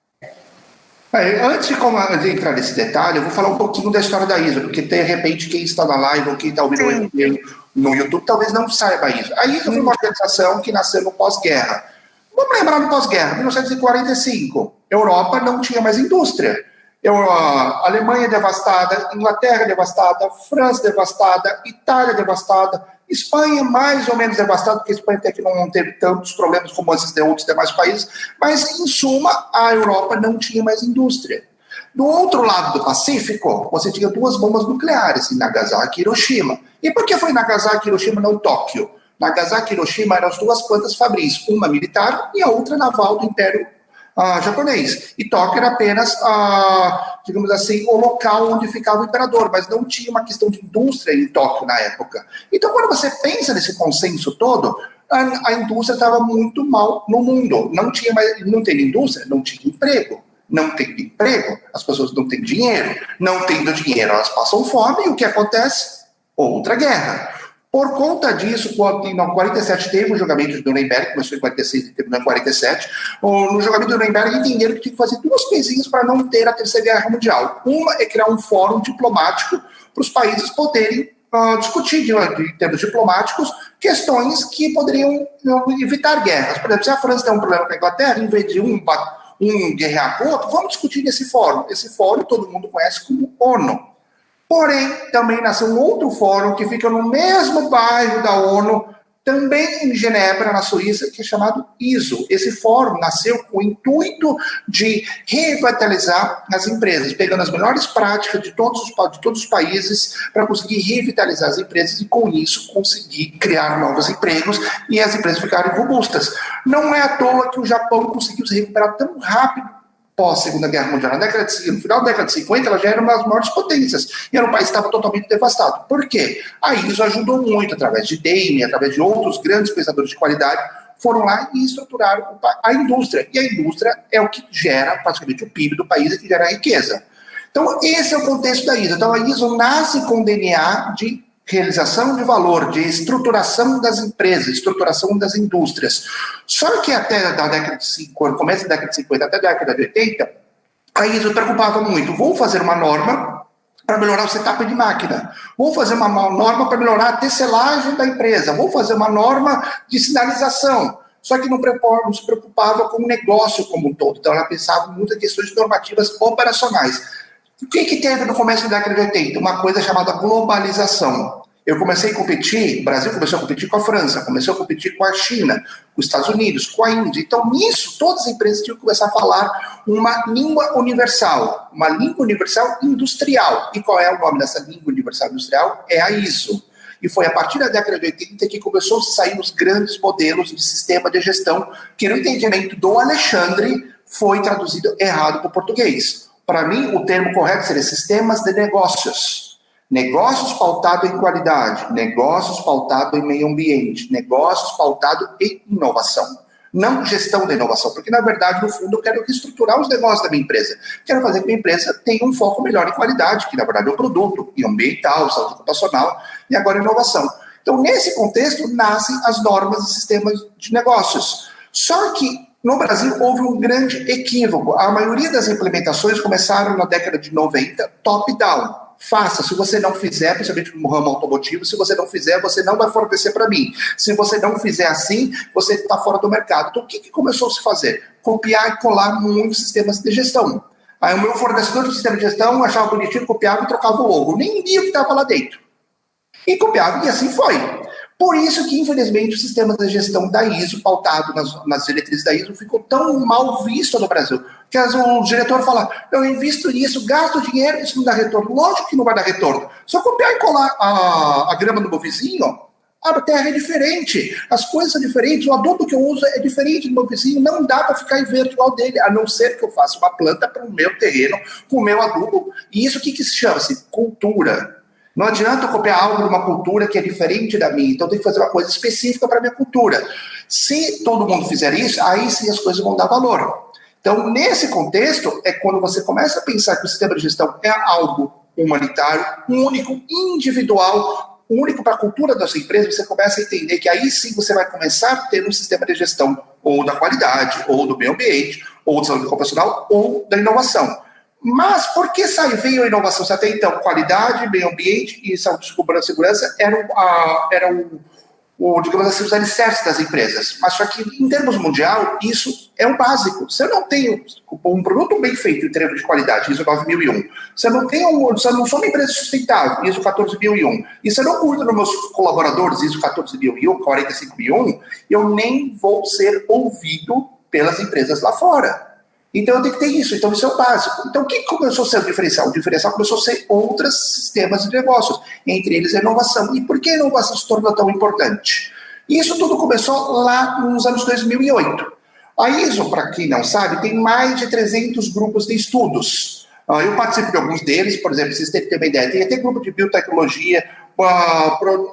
Antes de entrar nesse detalhe, eu vou falar um pouquinho da história da ISO, porque de repente quem está na live ou quem está ouvindo no YouTube talvez não saiba a ISO. A ISO foi uma organização que nasceu no pós-guerra. Vamos lembrar do pós-guerra, 1945. Europa não tinha mais indústria. Alemanha devastada, Inglaterra devastada, França devastada, Itália devastada, Espanha mais ou menos devastada, porque a Espanha até que não teve tantos problemas como esses de outros demais países, mas em suma a Europa não tinha mais indústria. Do outro lado do Pacífico, você tinha duas bombas nucleares, em Nagasaki e Hiroshima. E por que foi Nagasaki e Hiroshima, não Tóquio? Nagasaki e Hiroshima eram as duas plantas fabris, uma militar e a outra naval do Império japonês. E Tóquio era apenas, digamos assim, o local onde ficava o imperador, mas não tinha uma questão de indústria em Tóquio na época. Então, quando você pensa nesse consenso todo, a indústria estava muito mal no mundo. Não tem indústria, não tinha emprego. Não tem emprego, as pessoas não têm dinheiro. Não tendo dinheiro, elas passam fome, e o que acontece? Outra guerra. Por conta disso, quando em 47 teve o julgamento de Nuremberg, começou em 46 e terminou em 47, no julgamento de Nuremberg entenderam que tinha que fazer duas coisinhas para não ter a Terceira Guerra Mundial. Uma é criar um fórum diplomático para os países poderem discutir, em termos diplomáticos, questões que poderiam evitar guerras. Por exemplo, se a França tem um problema com a Inglaterra, em vez de um guerrear com o outro, vamos discutir nesse fórum. Esse fórum todo mundo conhece como ONU. Porém, também nasceu um outro fórum que fica no mesmo bairro da ONU, também em Genebra, na Suíça, que é chamado ISO. Esse fórum nasceu com o intuito de revitalizar as empresas, pegando as melhores práticas de todos os países para conseguir revitalizar as empresas e, com isso, conseguir criar novos empregos e as empresas ficarem robustas. Não é à toa que o Japão conseguiu se recuperar tão rápido pós-Segunda Guerra Mundial. No final da década de 50, ela já era uma das maiores potências. E era um país que estava totalmente devastado. Por quê? A ISO ajudou muito, através de DEME, através de outros grandes pensadores de qualidade, foram lá e estruturaram a indústria. E a indústria é o que gera praticamente o PIB do país e que gera a riqueza. Então, esse é o contexto da ISO. Então, a ISO nasce com o DNA de realização de valor, de estruturação das empresas, estruturação das indústrias. Só que até a década de 50, começo da década de 50 até a década de 80, a ISO preocupava muito. Vou fazer uma norma para melhorar o setup de máquina. Vou fazer uma norma para melhorar a tecelagem da empresa. Vou fazer uma norma de sinalização. Só que não se preocupava com o negócio como um todo. Então, ela pensava muito em questões normativas operacionais. O que teve no começo da década de 80? Uma coisa chamada globalização. Eu comecei a competir, o Brasil começou a competir com a França, começou a competir com a China, com os Estados Unidos, com a Índia. Então, nisso, todas as empresas tinham que começar a falar uma língua universal industrial. E qual é o nome dessa língua universal industrial? É a ISO. E foi a partir da década de 80 que começou a sair os grandes modelos de sistema de gestão, que no entendimento do Alexandre foi traduzido errado para o português. Para mim, o termo correto seria sistemas de negócios. Negócios pautados em qualidade, negócios pautados em meio ambiente, negócios pautados em inovação. Não gestão da inovação, porque, na verdade, no fundo, eu quero reestruturar os negócios da minha empresa. Quero fazer com que a minha empresa tenha um foco melhor em qualidade, que, na verdade, é o produto, e ambiental, saúde ocupacional, e agora inovação. Então, nesse contexto, nascem as normas e sistemas de negócios. Só que, no Brasil, houve um grande equívoco. A maioria das implementações começaram na década de 90, top-down. Faça, se você não fizer, principalmente no ramo automotivo, se você não fizer, você não vai fornecer para mim. Se você não fizer assim, você está fora do mercado. Então, o que começou a se fazer? Copiar e colar muitos sistemas de gestão. Aí o meu fornecedor do sistema de gestão achava bonitinho, copiava e trocava o logo. Nem via o que estava lá dentro. E copiava, e assim foi. Por isso que, infelizmente, o sistema de gestão da ISO, pautado nas diretrizes da ISO, ficou tão mal visto no Brasil. Que o diretor fala, eu invisto nisso, gasto dinheiro, isso não dá retorno. Lógico que não vai dar retorno. Só copiar e colar a grama do meu vizinho, a terra é diferente, as coisas são diferentes, o adubo que eu uso é diferente do meu vizinho, não dá para ficar em verde igual dele, a não ser que eu faça uma planta para o meu terreno, com o meu adubo. E isso o que se chama-se? Cultura. Não adianta eu copiar algo de uma cultura que é diferente da minha, então eu tenho que fazer uma coisa específica para a minha cultura. Se todo mundo fizer isso, aí sim as coisas vão dar valor. Então, nesse contexto, é quando você começa a pensar que o sistema de gestão é algo humanitário, único, individual, único para a cultura da sua empresa, você começa a entender que aí sim você vai começar a ter um sistema de gestão ou da qualidade, ou do meio ambiente, ou de saúde ocupacional, ou da inovação. Mas por que veio a inovação? Se até então qualidade, meio ambiente e saúde, segurança eram digamos assim, os alicerces das empresas. Mas só que, em termos mundial, isso é um básico. Se eu não tenho um produto bem feito em termos de qualidade, ISO 9001, se eu não sou uma empresa sustentável, ISO 14001, e se eu não cuido dos meus colaboradores, ISO 14001, 45001, eu nem vou ser ouvido pelas empresas lá fora. Então, eu tenho que ter isso. Então, isso é o básico. Então, o que começou a ser o diferencial? O diferencial começou a ser outros sistemas de negócios, entre eles a inovação. E por que a inovação se tornou tão importante? Isso tudo começou lá nos anos 2008. A ISO, para quem não sabe, tem mais de 300 grupos de estudos. Eu participo de alguns deles, por exemplo, vocês têm que ter uma ideia, tem até grupo de biotecnologia,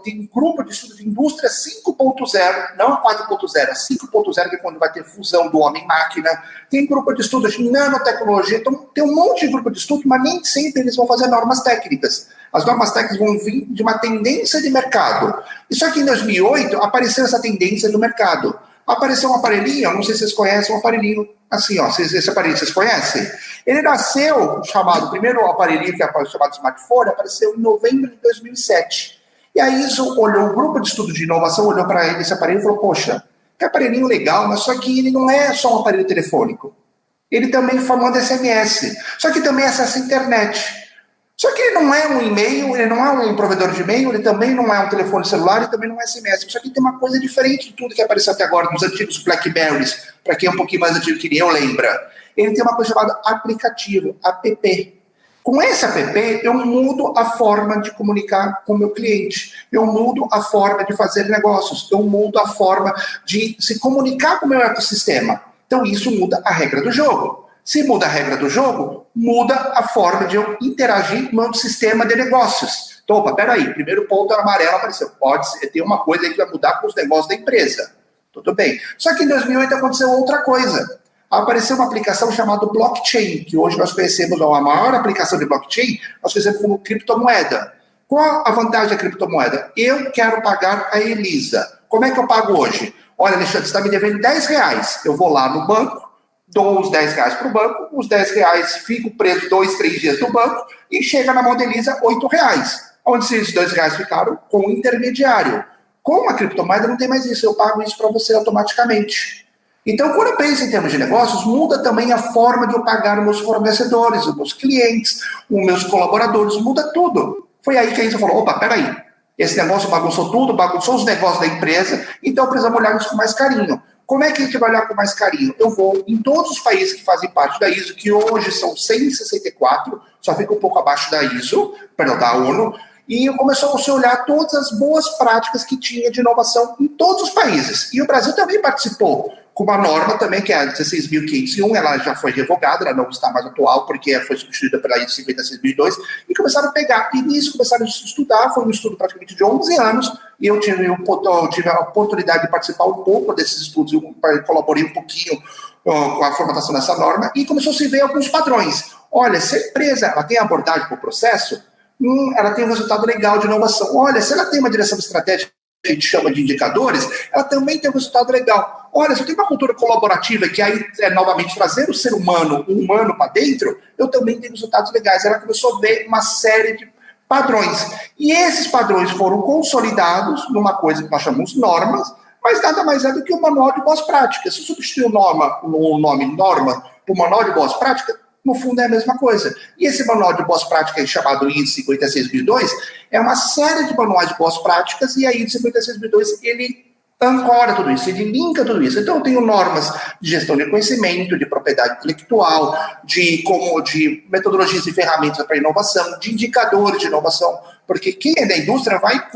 tem grupo de estudo de indústria 5.0, não a 4.0, a 5.0, que é quando vai ter fusão do homem-máquina, tem grupo de estudo de nanotecnologia, então tem um monte de grupo de estudo, mas nem sempre eles vão fazer normas técnicas. As normas técnicas vão vir de uma tendência de mercado. E só que em 2008 apareceu essa tendência no mercado. Apareceu um aparelhinho, não sei se vocês conhecem, um aparelhinho assim, ó, esse aparelho vocês conhecem? Ele nasceu, o primeiro aparelhinho que é chamado smartphone, apareceu em novembro de 2007. E a ISO olhou, o grupo de estudo de inovação olhou para esse aparelho e falou, poxa, que aparelhinho legal, mas só que ele não é só um aparelho telefônico. Ele também manda SMS, só que também acessa a internet. Só que ele não é um e-mail, ele não é um provedor de e-mail, ele também não é um telefone celular, ele também não é SMS. Só que tem uma coisa diferente de tudo que apareceu até agora, dos antigos Blackberries, para quem é um pouquinho mais antigo que nem eu lembra. Ele tem uma coisa chamada aplicativo, app. Com esse app, eu mudo a forma de comunicar com o meu cliente, eu mudo a forma de fazer negócios, eu mudo a forma de se comunicar com o meu ecossistema. Então isso muda a regra do jogo. Se muda a regra do jogo, muda a forma de eu interagir no sistema de negócios. Então, opa, peraí, primeiro ponto amarelo apareceu. Pode ser, tem uma coisa aí que vai mudar com os negócios da empresa. Tudo bem. Só que em 2008 aconteceu outra coisa. Apareceu uma aplicação chamada blockchain, que hoje nós conhecemos, a maior aplicação de blockchain, nós conhecemos como criptomoeda. Qual a vantagem da criptomoeda? Eu quero pagar a Elisa. Como é que eu pago hoje? Olha, Alexandre, você está me devendo R$10. Eu vou lá no banco, dou os R$10 para o banco, os R$10 fico preso 2, 3 dias no banco e chega na mão da Elisa R$8. Onde esses R$2 ficaram? Com o intermediário. Com a criptomoeda não tem mais isso, eu pago isso para você automaticamente. Então, quando eu penso em termos de negócios, muda também a forma de eu pagar os meus fornecedores, os meus clientes, os meus colaboradores, muda tudo. Foi aí que a Elisa falou, opa, peraí, esse negócio bagunçou tudo, bagunçou os negócios da empresa, então precisamos olhar isso com mais carinho. Como é que a gente vai olhar com mais carinho? Eu vou em todos os países que fazem parte da ISO, que hoje são 164, só fica um pouco abaixo da ISO, da ONU, e começou a se olhar todas as boas práticas que tinha de inovação em todos os países. E o Brasil também participou com uma norma também, que é a 16.501, ela já foi revogada, ela não está mais atual, porque foi substituída pela ISO 56.002, e começaram a pegar. E nisso começaram a estudar, foi um estudo praticamente de 11 anos, e eu tive a oportunidade de participar um pouco desses estudos, eu colaborei um pouquinho com a formatação dessa norma, e começou a se ver alguns padrões. Olha, se a empresa ela tem abordagem para o processo, ela tem um resultado legal de inovação. Olha, se ela tem uma direção estratégica, que a gente chama de indicadores, ela também tem um resultado legal. Olha, se eu tenho uma cultura colaborativa, que aí é novamente trazer o ser humano, o humano para dentro, eu também tenho resultados legais. Ela começou a ver uma série de padrões. E esses padrões foram consolidados numa coisa que nós chamamos normas, mas nada mais é do que o manual de boas práticas. Se substituir o nome norma por manual de boas práticas, no fundo é a mesma coisa. E esse manual de boas práticas, chamado INSE 56.002, é uma série de manuais de boas práticas, e a INSE 56.002, ele ancora tudo isso, ele linka tudo isso. Então eu tenho normas de gestão de conhecimento, de propriedade intelectual, de metodologias e ferramentas para inovação, de indicadores de inovação, porque quem é da indústria vai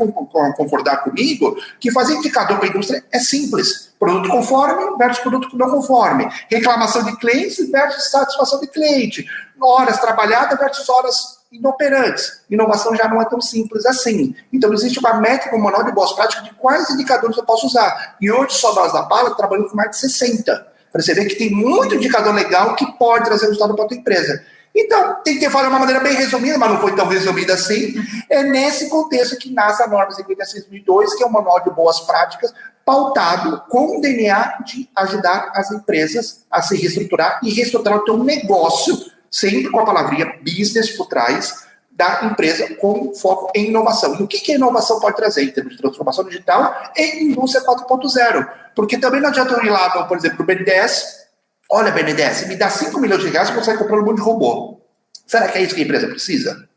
concordar comigo que fazer indicador para a indústria é simples. Produto conforme versus produto não conforme. Reclamação de clientes versus satisfação de cliente. Horas trabalhadas versus horas inoperantes. Inovação já não é tão simples assim. Então, existe uma métrica, um manual de boas práticas de quais indicadores eu posso usar. E hoje, só nós da Pala trabalhamos com mais de 60. Para você ver que tem muito indicador legal que pode trazer resultado para a tua empresa. Então, tentei falar de uma maneira bem resumida, mas não foi tão resumida assim. É nesse contexto que nasce a norma 56.002, que é um manual de boas práticas, pautado com o DNA de ajudar as empresas a se reestruturar e reestruturar o seu negócio, sempre com a palavrinha business por trás da empresa, com foco em inovação. E o que a inovação pode trazer em termos de transformação digital e indústria 4.0? Porque também não adianta eu ir lá, por exemplo, no BNDES. Olha, BNDES, me dá 5 milhões de reais e você vai comprar um monte de robô. Será que é isso que a empresa precisa?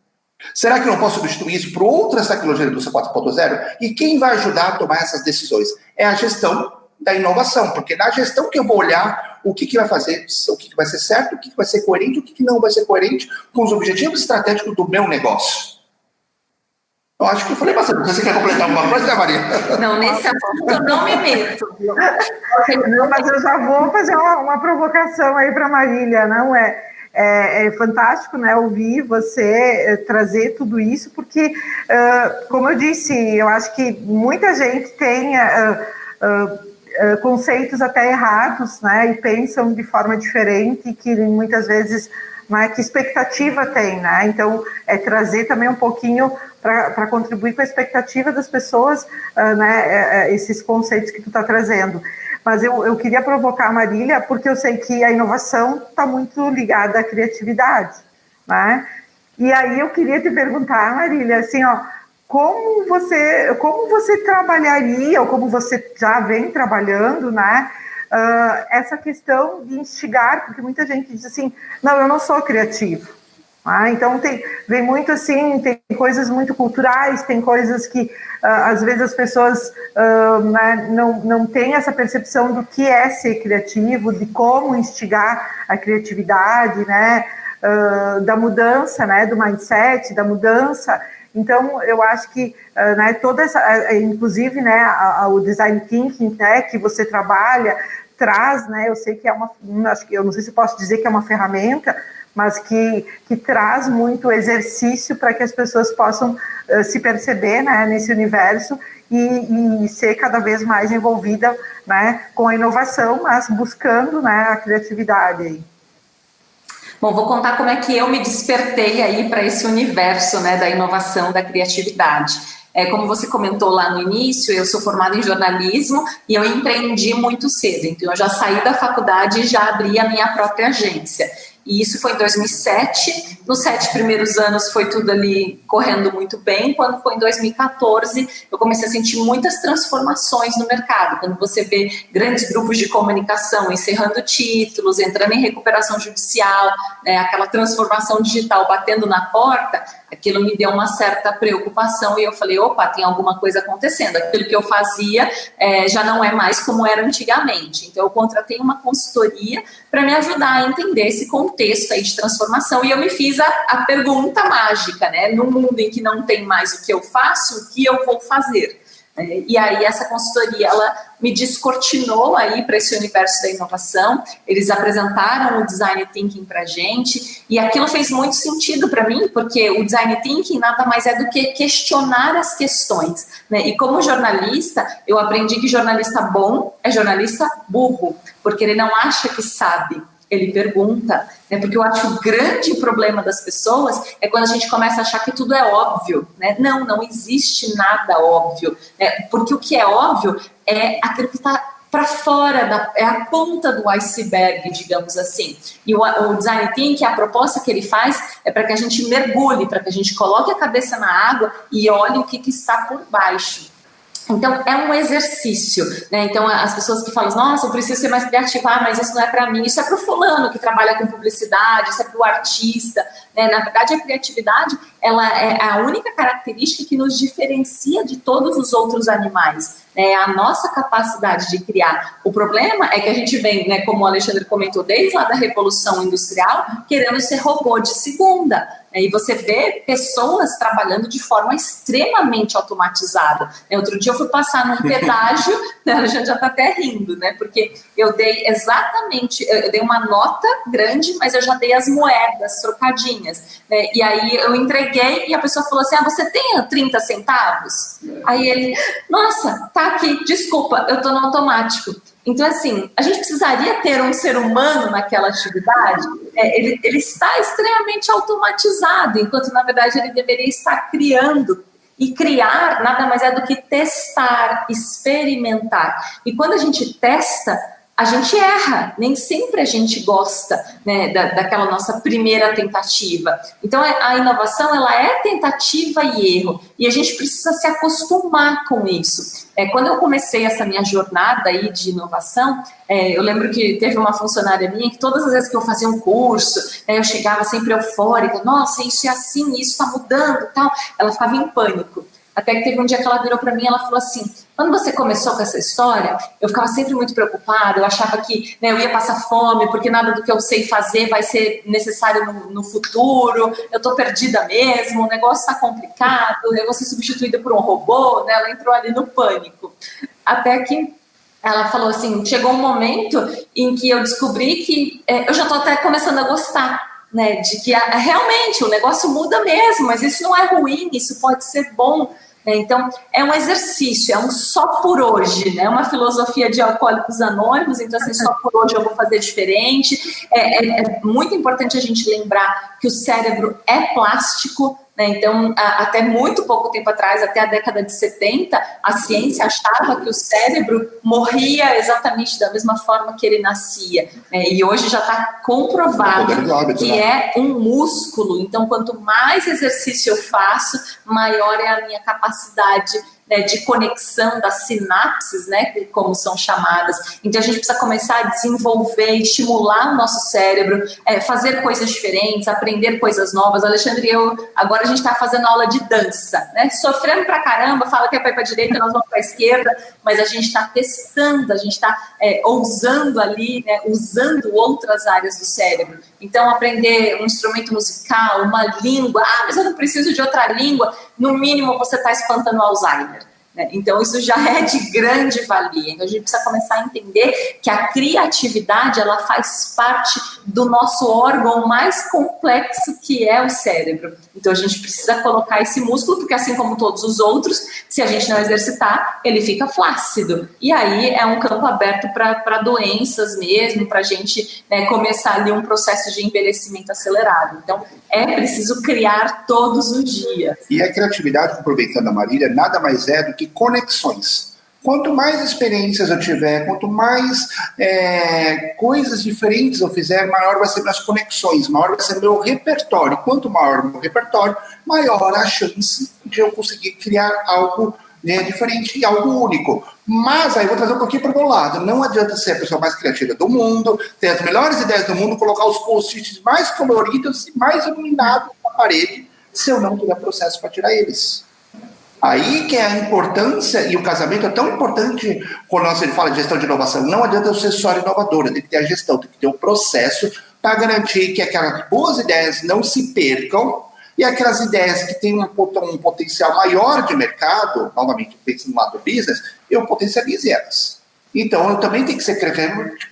Será que eu não posso substituir isso por outras tecnologias da indústria 4.0? E quem vai ajudar a tomar essas decisões? É a gestão da inovação, porque na gestão que eu vou olhar o que vai fazer, o que vai ser certo, o que vai ser coerente, o que não vai ser coerente com os objetivos estratégicos do meu negócio. Eu acho que eu falei bastante. Você quer completar alguma coisa, né, Maria? Não, nesse assunto eu não me meto. Não, mas eu já vou fazer uma provocação aí para a Marília, não é? É fantástico, né, ouvir você trazer tudo isso, porque, como eu disse, eu acho que muita gente tem conceitos até errados, né, e pensam de forma diferente, que muitas vezes, né, que expectativa tem, né? Então, é trazer também um pouquinho para contribuir com a expectativa das pessoas, né, esses conceitos que tu está trazendo. Mas eu queria provocar a Marília, porque eu sei que a inovação está muito ligada à criatividade, né? E aí eu queria te perguntar, Marília, assim, ó, como você trabalharia, ou como você já vem trabalhando, né, essa questão de instigar, porque muita gente diz assim, não, eu não sou criativo. Então vem muito assim, tem coisas muito culturais, tem coisas que às vezes as pessoas né, não têm essa percepção do que é ser criativo, de como instigar a criatividade, né, da mudança, né, do mindset, da mudança. Então eu acho que né, toda essa, inclusive, né, o design thinking, né, que você trabalha, traz, né, eu sei que eu não sei se posso dizer que é uma ferramenta, mas que traz muito exercício para que as pessoas possam se perceber, né, nesse universo e ser cada vez mais envolvida, né, com a inovação, mas buscando, né, a criatividade aí. Bom, vou contar como é que eu me despertei aí para esse universo, né, da inovação, da criatividade. Como você comentou lá no início, eu sou formada em jornalismo e eu empreendi muito cedo. Então, eu já saí da faculdade e já abri a minha própria agência. E isso foi em 2007. Nos 7 primeiros anos foi tudo ali correndo muito bem. Quando foi em 2014, eu comecei a sentir muitas transformações no mercado. Quando você vê grandes grupos de comunicação encerrando títulos, entrando em recuperação judicial, né, aquela transformação digital batendo na porta, aquilo me deu uma certa preocupação e eu falei, opa, tem alguma coisa acontecendo. Aquilo que eu fazia já não é mais como era antigamente. Então, eu contratei uma consultoria para me ajudar a entender esse contexto aí de transformação e eu me fiz a pergunta mágica, né? No mundo em que não tem mais o que eu faço, o que eu vou fazer? E aí essa consultoria, ela me descortinou aí para esse universo da inovação, eles apresentaram o Design Thinking para a gente, e aquilo fez muito sentido para mim, porque o Design Thinking nada mais é do que questionar as questões, né? E como jornalista, eu aprendi que jornalista bom é jornalista burro, porque ele não acha que sabe, ele pergunta, né? Porque eu acho que o grande problema das pessoas é quando a gente começa a achar que tudo é óbvio, né? Não existe nada óbvio, né? Porque o que é óbvio é aquilo que está para fora, é a ponta do iceberg, digamos assim. E o Design Thinking, a proposta que ele faz é para que a gente mergulhe, para que a gente coloque a cabeça na água e olhe o que está por baixo. Então, é um exercício, né? Então, as pessoas que falam, nossa, eu preciso ser mais criativa, mas isso não é para mim, isso é para o fulano que trabalha com publicidade, isso é para o artista, né? Na verdade, a criatividade, ela é a única característica que nos diferencia de todos os outros animais, né? A nossa capacidade de criar. O problema é que a gente vem, né, como o Alexandre comentou, desde lá da Revolução Industrial, querendo ser robô de segunda. E você vê pessoas trabalhando de forma extremamente automatizada. Outro dia eu fui passar num pedágio, né, a gente já está até rindo, né? Porque eu dei eu dei uma nota grande, mas eu já dei as moedas trocadinhas, né? E aí eu entreguei entreguei e a pessoa falou assim, você tem 30 centavos? Aí ele, nossa, tá aqui, desculpa, eu tô no automático. Então, assim, a gente precisaria ter um ser humano naquela atividade, ele está extremamente automatizado, enquanto, na verdade, ele deveria estar criando. E criar nada mais é do que testar, experimentar. E quando a gente testa, a gente erra, nem sempre a gente gosta, né, daquela nossa primeira tentativa. Então, a inovação, ela é tentativa e erro, e a gente precisa se acostumar com isso. Quando eu comecei essa minha jornada aí de inovação, eu lembro que teve uma funcionária minha que todas as vezes que eu fazia um curso, eu chegava sempre eufórica, nossa, isso é assim, isso está mudando e tal, ela ficava em pânico. Até que teve um dia que ela virou para mim e ela falou assim, quando você começou com essa história, eu ficava sempre muito preocupada, eu achava que, né, eu ia passar fome, porque nada do que eu sei fazer vai ser necessário no futuro, eu estou perdida mesmo, o negócio está complicado, eu vou ser substituída por um robô, né? Ela entrou ali no pânico. Até que ela falou assim, chegou um momento em que eu descobri que eu já estou até começando a gostar, né, de que realmente o negócio muda mesmo, mas isso não é ruim, isso pode ser bom. Então, é um exercício, é um só por hoje, né? Uma filosofia de Alcoólicos Anônimos, então, assim, só por hoje eu vou fazer diferente. É muito importante a gente lembrar que o cérebro é plástico, né? Então, até muito pouco tempo atrás, até a década de 70, a ciência achava que o cérebro morria exatamente da mesma forma que ele nascia, né? E hoje já está comprovado que é um músculo. Então, quanto mais exercício eu faço, maior é a minha capacidade, né, de conexão das sinapses, né, como são chamadas. Então a gente precisa começar a desenvolver, estimular o nosso cérebro, fazer coisas diferentes, aprender coisas novas. Alexandre e eu, agora a gente está fazendo aula de dança, né, sofrendo pra caramba, fala que é para ir para a direita, nós vamos para a esquerda, mas a gente está testando, a gente está ousando ali, né, usando outras áreas do cérebro. Então aprender um instrumento musical, uma língua, mas eu não preciso de outra língua, no mínimo você está espantando o Alzheimer. Então, isso já é de grande valia. Então, a gente precisa começar a entender que a criatividade, ela faz parte do nosso órgão mais complexo, que é o cérebro. Então, a gente precisa colocar esse músculo, porque assim como todos os outros, se a gente não exercitar, ele fica flácido. E aí, é um campo aberto para doenças mesmo, para a gente, né, começar ali um processo de envelhecimento acelerado. Então, é preciso criar todos os dias. E a criatividade, aproveitando a Marília, nada mais é do que conexões. Quanto mais experiências eu tiver, quanto mais coisas diferentes eu fizer, maior vai ser minhas conexões, maior vai ser meu repertório. Quanto maior o meu repertório, maior a chance de eu conseguir criar algo, né, diferente e algo único. Mas aí eu vou trazer um pouquinho para o meu lado. Não adianta ser a pessoa mais criativa do mundo, ter as melhores ideias do mundo, colocar os post-its mais coloridos e mais iluminados na parede, se eu não tiver processo para tirar eles. Aí que é a importância, e o casamento é tão importante quando a gente fala de gestão de inovação. Não adianta eu ser só inovadora, tem que ter a gestão, tem que ter um processo para garantir que aquelas boas ideias não se percam e aquelas ideias que têm um potencial maior de mercado, novamente pensando no lado do business, eu potencialize elas. Então eu também tenho que ser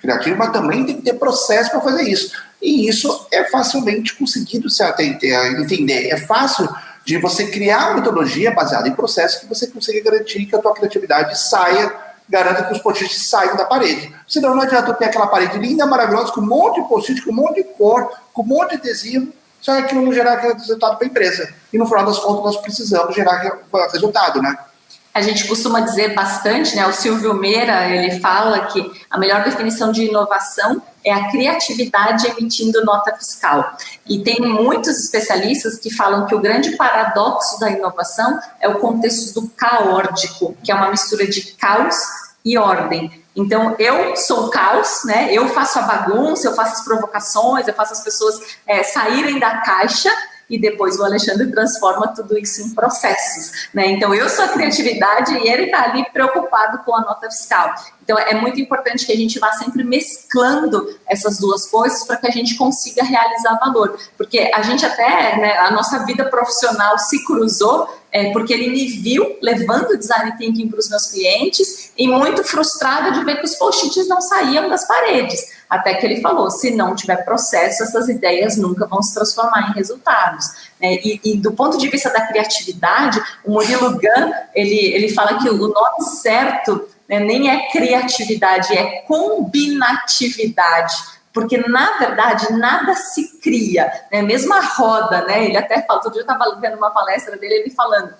criativo, mas também tem que ter processo para fazer isso. E isso é facilmente conseguido se entender. É fácil de você criar uma metodologia baseada em processos que você consiga garantir que a tua criatividade garanta que os post-its saiam da parede. Senão não adianta eu ter aquela parede linda, maravilhosa, com um monte de post-it, com um monte de cor, com um monte de adesivo, só que aquilo não gerar aquele resultado para a empresa. E no final das contas nós precisamos gerar resultado, né? A gente costuma dizer bastante, né? O Silvio Meira, ele fala que a melhor definição de inovação é a criatividade emitindo nota fiscal. E tem muitos especialistas que falam que o grande paradoxo da inovação é o contexto do caórdico, que é uma mistura de caos e ordem. Então, eu sou o caos, né? Eu faço a bagunça, eu faço as provocações, eu faço as pessoas saírem da caixa, e depois o Alexandre transforma tudo isso em processos, né? Então, eu sou a criatividade e ele está ali preocupado com a nota fiscal. Então, é muito importante que a gente vá sempre mesclando essas duas coisas para que a gente consiga realizar valor. Porque a gente até, né, a nossa vida profissional se cruzou porque ele me viu levando o design thinking para os meus clientes e muito frustrada de ver que os post-its não saíam das paredes. Até que ele falou, se não tiver processo, essas ideias nunca vão se transformar em resultados. E do ponto de vista da criatividade, o Murilo Gun, ele fala que o nome certo, né, nem é criatividade, é combinatividade, porque, na verdade, nada se cria, né? Mesmo a roda, né? Ele até fala, todo dia eu estava vendo uma palestra dele, ele falando,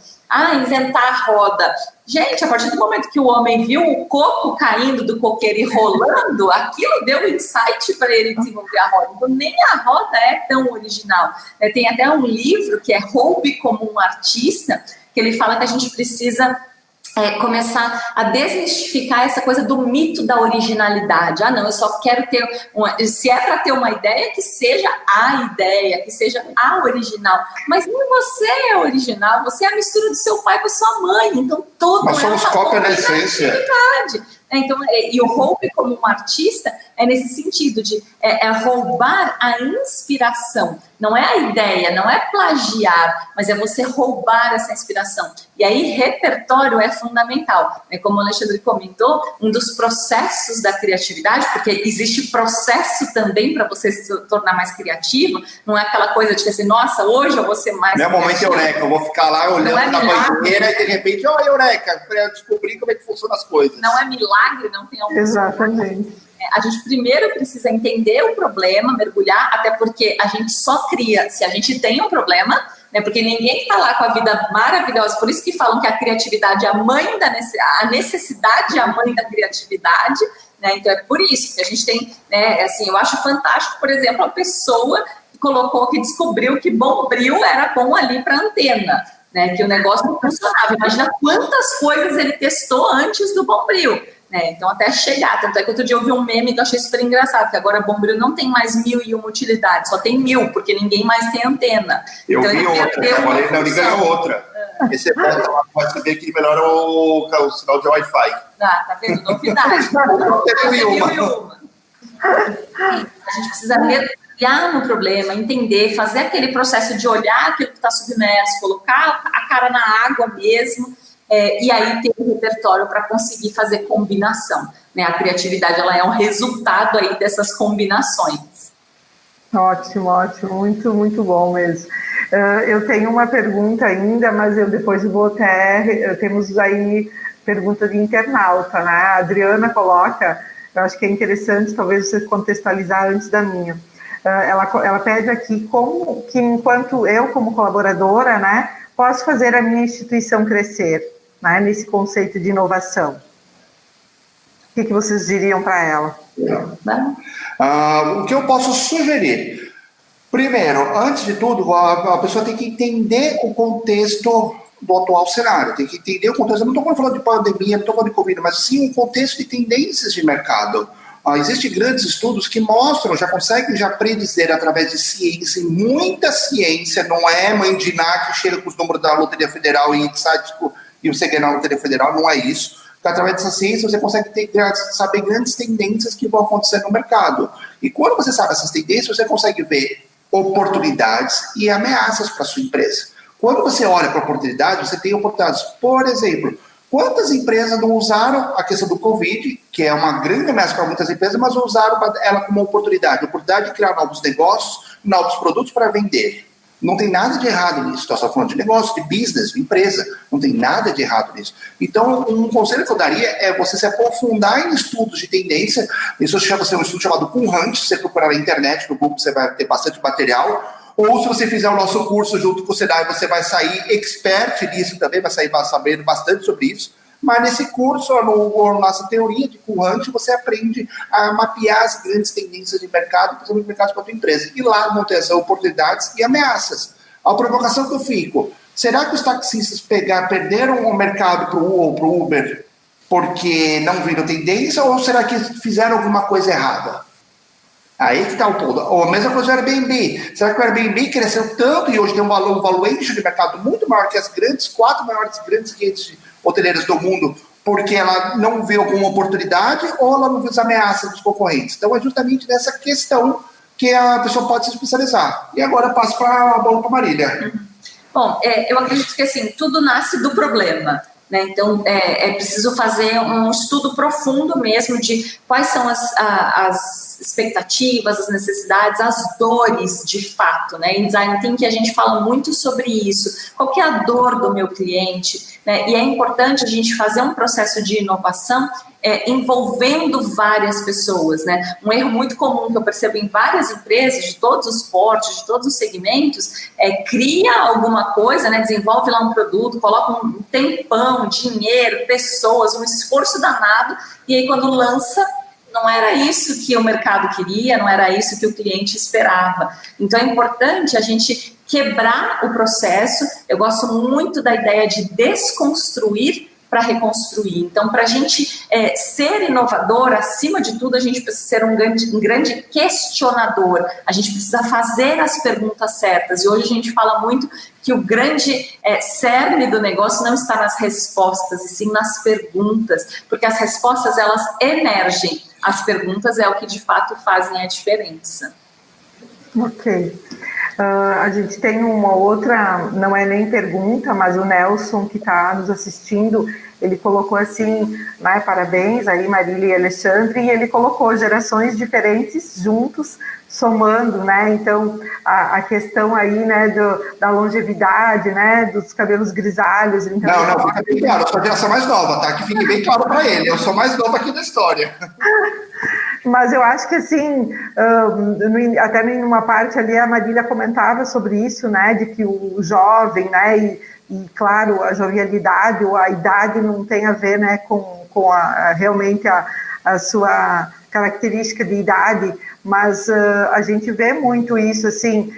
inventar a roda. Gente, a partir do momento que o homem viu o coco caindo do coqueiro e rolando, aquilo deu insight para ele desenvolver a roda. Então, nem a roda é tão original. Tem até um livro que é Roube como um Artista, que ele fala que a gente precisa começar a desmistificar essa coisa do mito da originalidade. Não, eu só quero ter se é para ter uma ideia, que seja a ideia, que seja a original. Mas nem você é original, você é a mistura do seu pai com a sua mãe, então todo nós somos cópia da essência. Então, e o Roube como um artista é nesse sentido de roubar a inspiração. Não é a ideia, não é plagiar, mas é você roubar essa inspiração. E aí, repertório é fundamental. Como o Alexandre comentou, um dos processos da criatividade, porque existe processo também para você se tornar mais criativo, não é aquela coisa de que assim, nossa, hoje eu vou ser mais criativo. Não é momento eureka, eu vou ficar lá olhando na banheira e de repente, eureka, para eu descobrir como é que funcionam as coisas. Não é milagre, não tem algum. Exatamente. A gente primeiro precisa entender o problema, mergulhar, até porque a gente só cria se a gente tem um problema, né? Porque ninguém está lá com a vida maravilhosa. Por isso que falam que a criatividade é a mãe a necessidade é a mãe da criatividade, né? Então é por isso que a gente tem, né? Assim, eu acho fantástico, por exemplo, a pessoa que descobriu que Bombril era bom ali para antena, né? Que o negócio não funcionava. Imagina quantas coisas ele testou antes do Bombril. Então até chegar, tanto é que outro dia eu vi um meme que eu achei super engraçado, que agora Bombril não tem mais 1001 utilidades, só tem 1000, porque ninguém mais tem antena. Eu então, vi outra, ele ganhou outra. Esse pode saber que melhora o sinal de Wi-Fi. Tá vendo? Novidade. Não teve nenhuma. A gente precisa mergulhar no problema, entender, fazer aquele processo de olhar aquilo que está submerso, colocar a cara na água mesmo, e aí ter um repertório para conseguir fazer combinação, né? A criatividade, ela é um resultado aí dessas combinações. Ótimo, muito, muito bom mesmo. Eu tenho uma pergunta ainda, mas eu depois vou temos aí pergunta de internauta, né? A Adriana coloca, eu acho que é interessante, talvez você contextualizar antes da minha. Ela pede aqui como que, enquanto eu, como colaboradora, né, posso fazer a minha instituição crescer, né, nesse conceito de inovação. O que vocês diriam para ela? O que eu posso sugerir? Primeiro, antes de tudo, a pessoa tem que entender o contexto do atual cenário, tem que entender o contexto. Eu não estou falando de pandemia, não estou falando de Covid, mas sim o contexto de tendências de mercado. Existem grandes estudos que mostram, já conseguem predizer através de ciência, muita ciência, não é mãe de Iná que chega com os números da Loteria Federal e insights e você ganha na Loteria Federal, não é isso. Através dessa ciência você consegue saber grandes tendências que vão acontecer no mercado. E quando você sabe essas tendências, você consegue ver oportunidades e ameaças para a sua empresa. Quando você olha para a oportunidade, você tem oportunidades. Por exemplo, quantas empresas não usaram a questão do Covid, que é uma grande ameaça para muitas empresas, mas usaram ela como oportunidade de criar novos negócios, novos produtos para vender. Não tem nada de errado nisso. Nós estamos falando de negócio, de business, de empresa. Não tem nada de errado nisso. Então, um conselho que eu daria é você se aprofundar em estudos de tendência. Isso chama-se um estudo chamado QHunt. Se você procurar na internet, no Google, você vai ter bastante material. Ou se você fizer o nosso curso junto com o Senai, você vai sair expert nisso também, vai sair sabendo bastante sobre isso. Mas nesse curso, na nossa teoria de QHunt, você aprende a mapear as grandes tendências de mercado, principalmente de mercado para a tua empresa. E lá vão ter as oportunidades e ameaças. A provocação que eu fico, será que os taxistas perderam o mercado para o Uber porque não viram tendência, ou será que fizeram alguma coisa errada? Aí que está o ponto. Ou a mesma coisa do Airbnb. Será que o Airbnb cresceu tanto e hoje tem um valuation de mercado muito maior que as quatro maiores grandes redes hoteleiras do mundo, porque ela não viu alguma oportunidade ou ela não viu as ameaças dos concorrentes? Então é justamente nessa questão que a pessoa pode se especializar. E agora eu passo a bola para a Marília. Bom, eu acredito que assim, tudo nasce do problema. Né? Então, é preciso fazer um estudo profundo mesmo de quais são as expectativas, as necessidades, as dores de fato, né? Em Design Thinking a gente fala muito sobre isso. Qual que é a dor do meu cliente? Né? E é importante a gente fazer um processo de inovação envolvendo várias pessoas, né? Um erro muito comum que eu percebo em várias empresas, de todos os portes, de todos os segmentos, cria alguma coisa, né? Desenvolve lá um produto, coloca um tempão, dinheiro, pessoas, um esforço danado, e aí quando lança, não era isso que o mercado queria, não era isso que o cliente esperava. Então é importante a gente quebrar o processo. Eu gosto muito da ideia de desconstruir para reconstruir. Então, para a gente ser inovador, acima de tudo, a gente precisa ser um grande questionador. A gente precisa fazer as perguntas certas. E hoje a gente fala muito que o grande cerne do negócio não está nas respostas, e sim nas perguntas, porque as respostas, elas emergem. As perguntas é o que, de fato, fazem a diferença. Ok. A gente tem uma outra, não é nem pergunta, mas o Nelson, que está nos assistindo, ele colocou assim, né, parabéns aí Marília e Alexandre, e ele colocou gerações diferentes juntos, somando, né, então a questão aí, né, da longevidade, né, dos cabelos grisalhos. Então, não, fica bem claro, eu sou a geração mais nova, tá, que fique bem claro para ele, eu sou mais nova aqui da história. Mas eu acho que, assim, até numa parte ali a Marília comentava sobre isso, né, de que o jovem, né, e claro, a jovialidade ou a idade não tem a ver, né, com realmente a sua característica de idade, mas a gente vê muito isso, assim,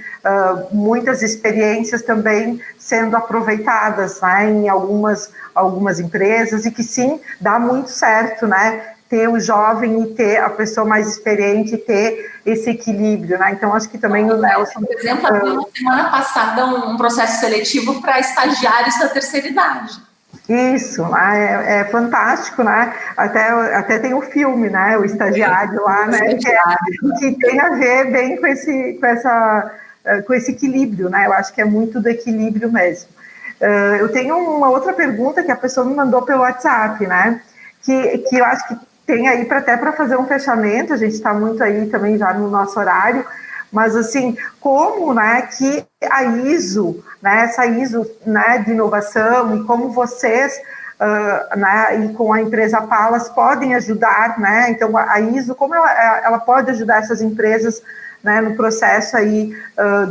muitas experiências também sendo aproveitadas, né, em algumas empresas, e que sim, dá muito certo, né, ter o jovem e ter a pessoa mais experiente, ter esse equilíbrio, né? Então, acho que também o Nelson... Por exemplo, na semana passada, um processo seletivo para estagiários da terceira idade. Isso, né? É fantástico, né? Até tem o filme, né? O Estagiário lá, né? Que tem a ver bem com esse equilíbrio, né? Eu acho que é muito do equilíbrio mesmo. Eu tenho uma outra pergunta que a pessoa me mandou pelo WhatsApp, né? Que eu acho que tem aí até para fazer um fechamento, a gente está muito aí também já no nosso horário, mas assim, como, né, que a ISO, né, essa ISO, né, de inovação, e como vocês, né, e com a empresa Palas podem ajudar, né, então a ISO, como ela pode ajudar essas empresas, né, no processo aí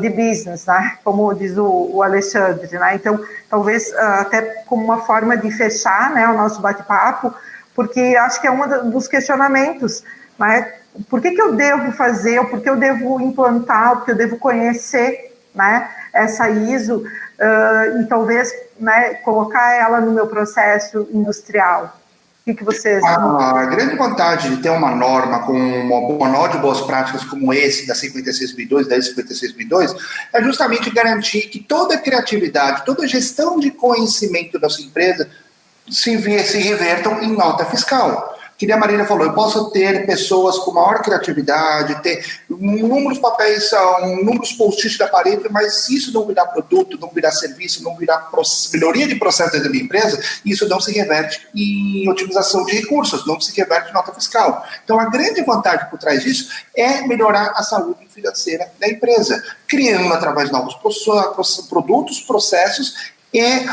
de business, né, como diz o Alexandre, né, então talvez até como uma forma de fechar, né, o nosso bate-papo, porque acho que é um dos questionamentos, né? Por que eu devo fazer, ou por que eu devo implantar, ou por que eu devo conhecer, né, essa ISO e talvez, né, colocar ela no meu processo industrial? O que vocês... A grande vantagem de ter uma norma com um manual de boas práticas como esse, da 56.2, da 56.2, é justamente garantir que toda a criatividade, toda a gestão de conhecimento da sua empresa se revertam em nota fiscal. Que a Marília falou, eu posso ter pessoas com maior criatividade, ter números papéis, números post-it da parede, mas se isso não virar produto, não virar serviço, não virar melhoria de processo dentro da minha empresa, isso não se reverte em otimização de recursos, não se reverte em nota fiscal. Então, a grande vantagem por trás disso é melhorar a saúde financeira da empresa, criando através de novos produtos, processos e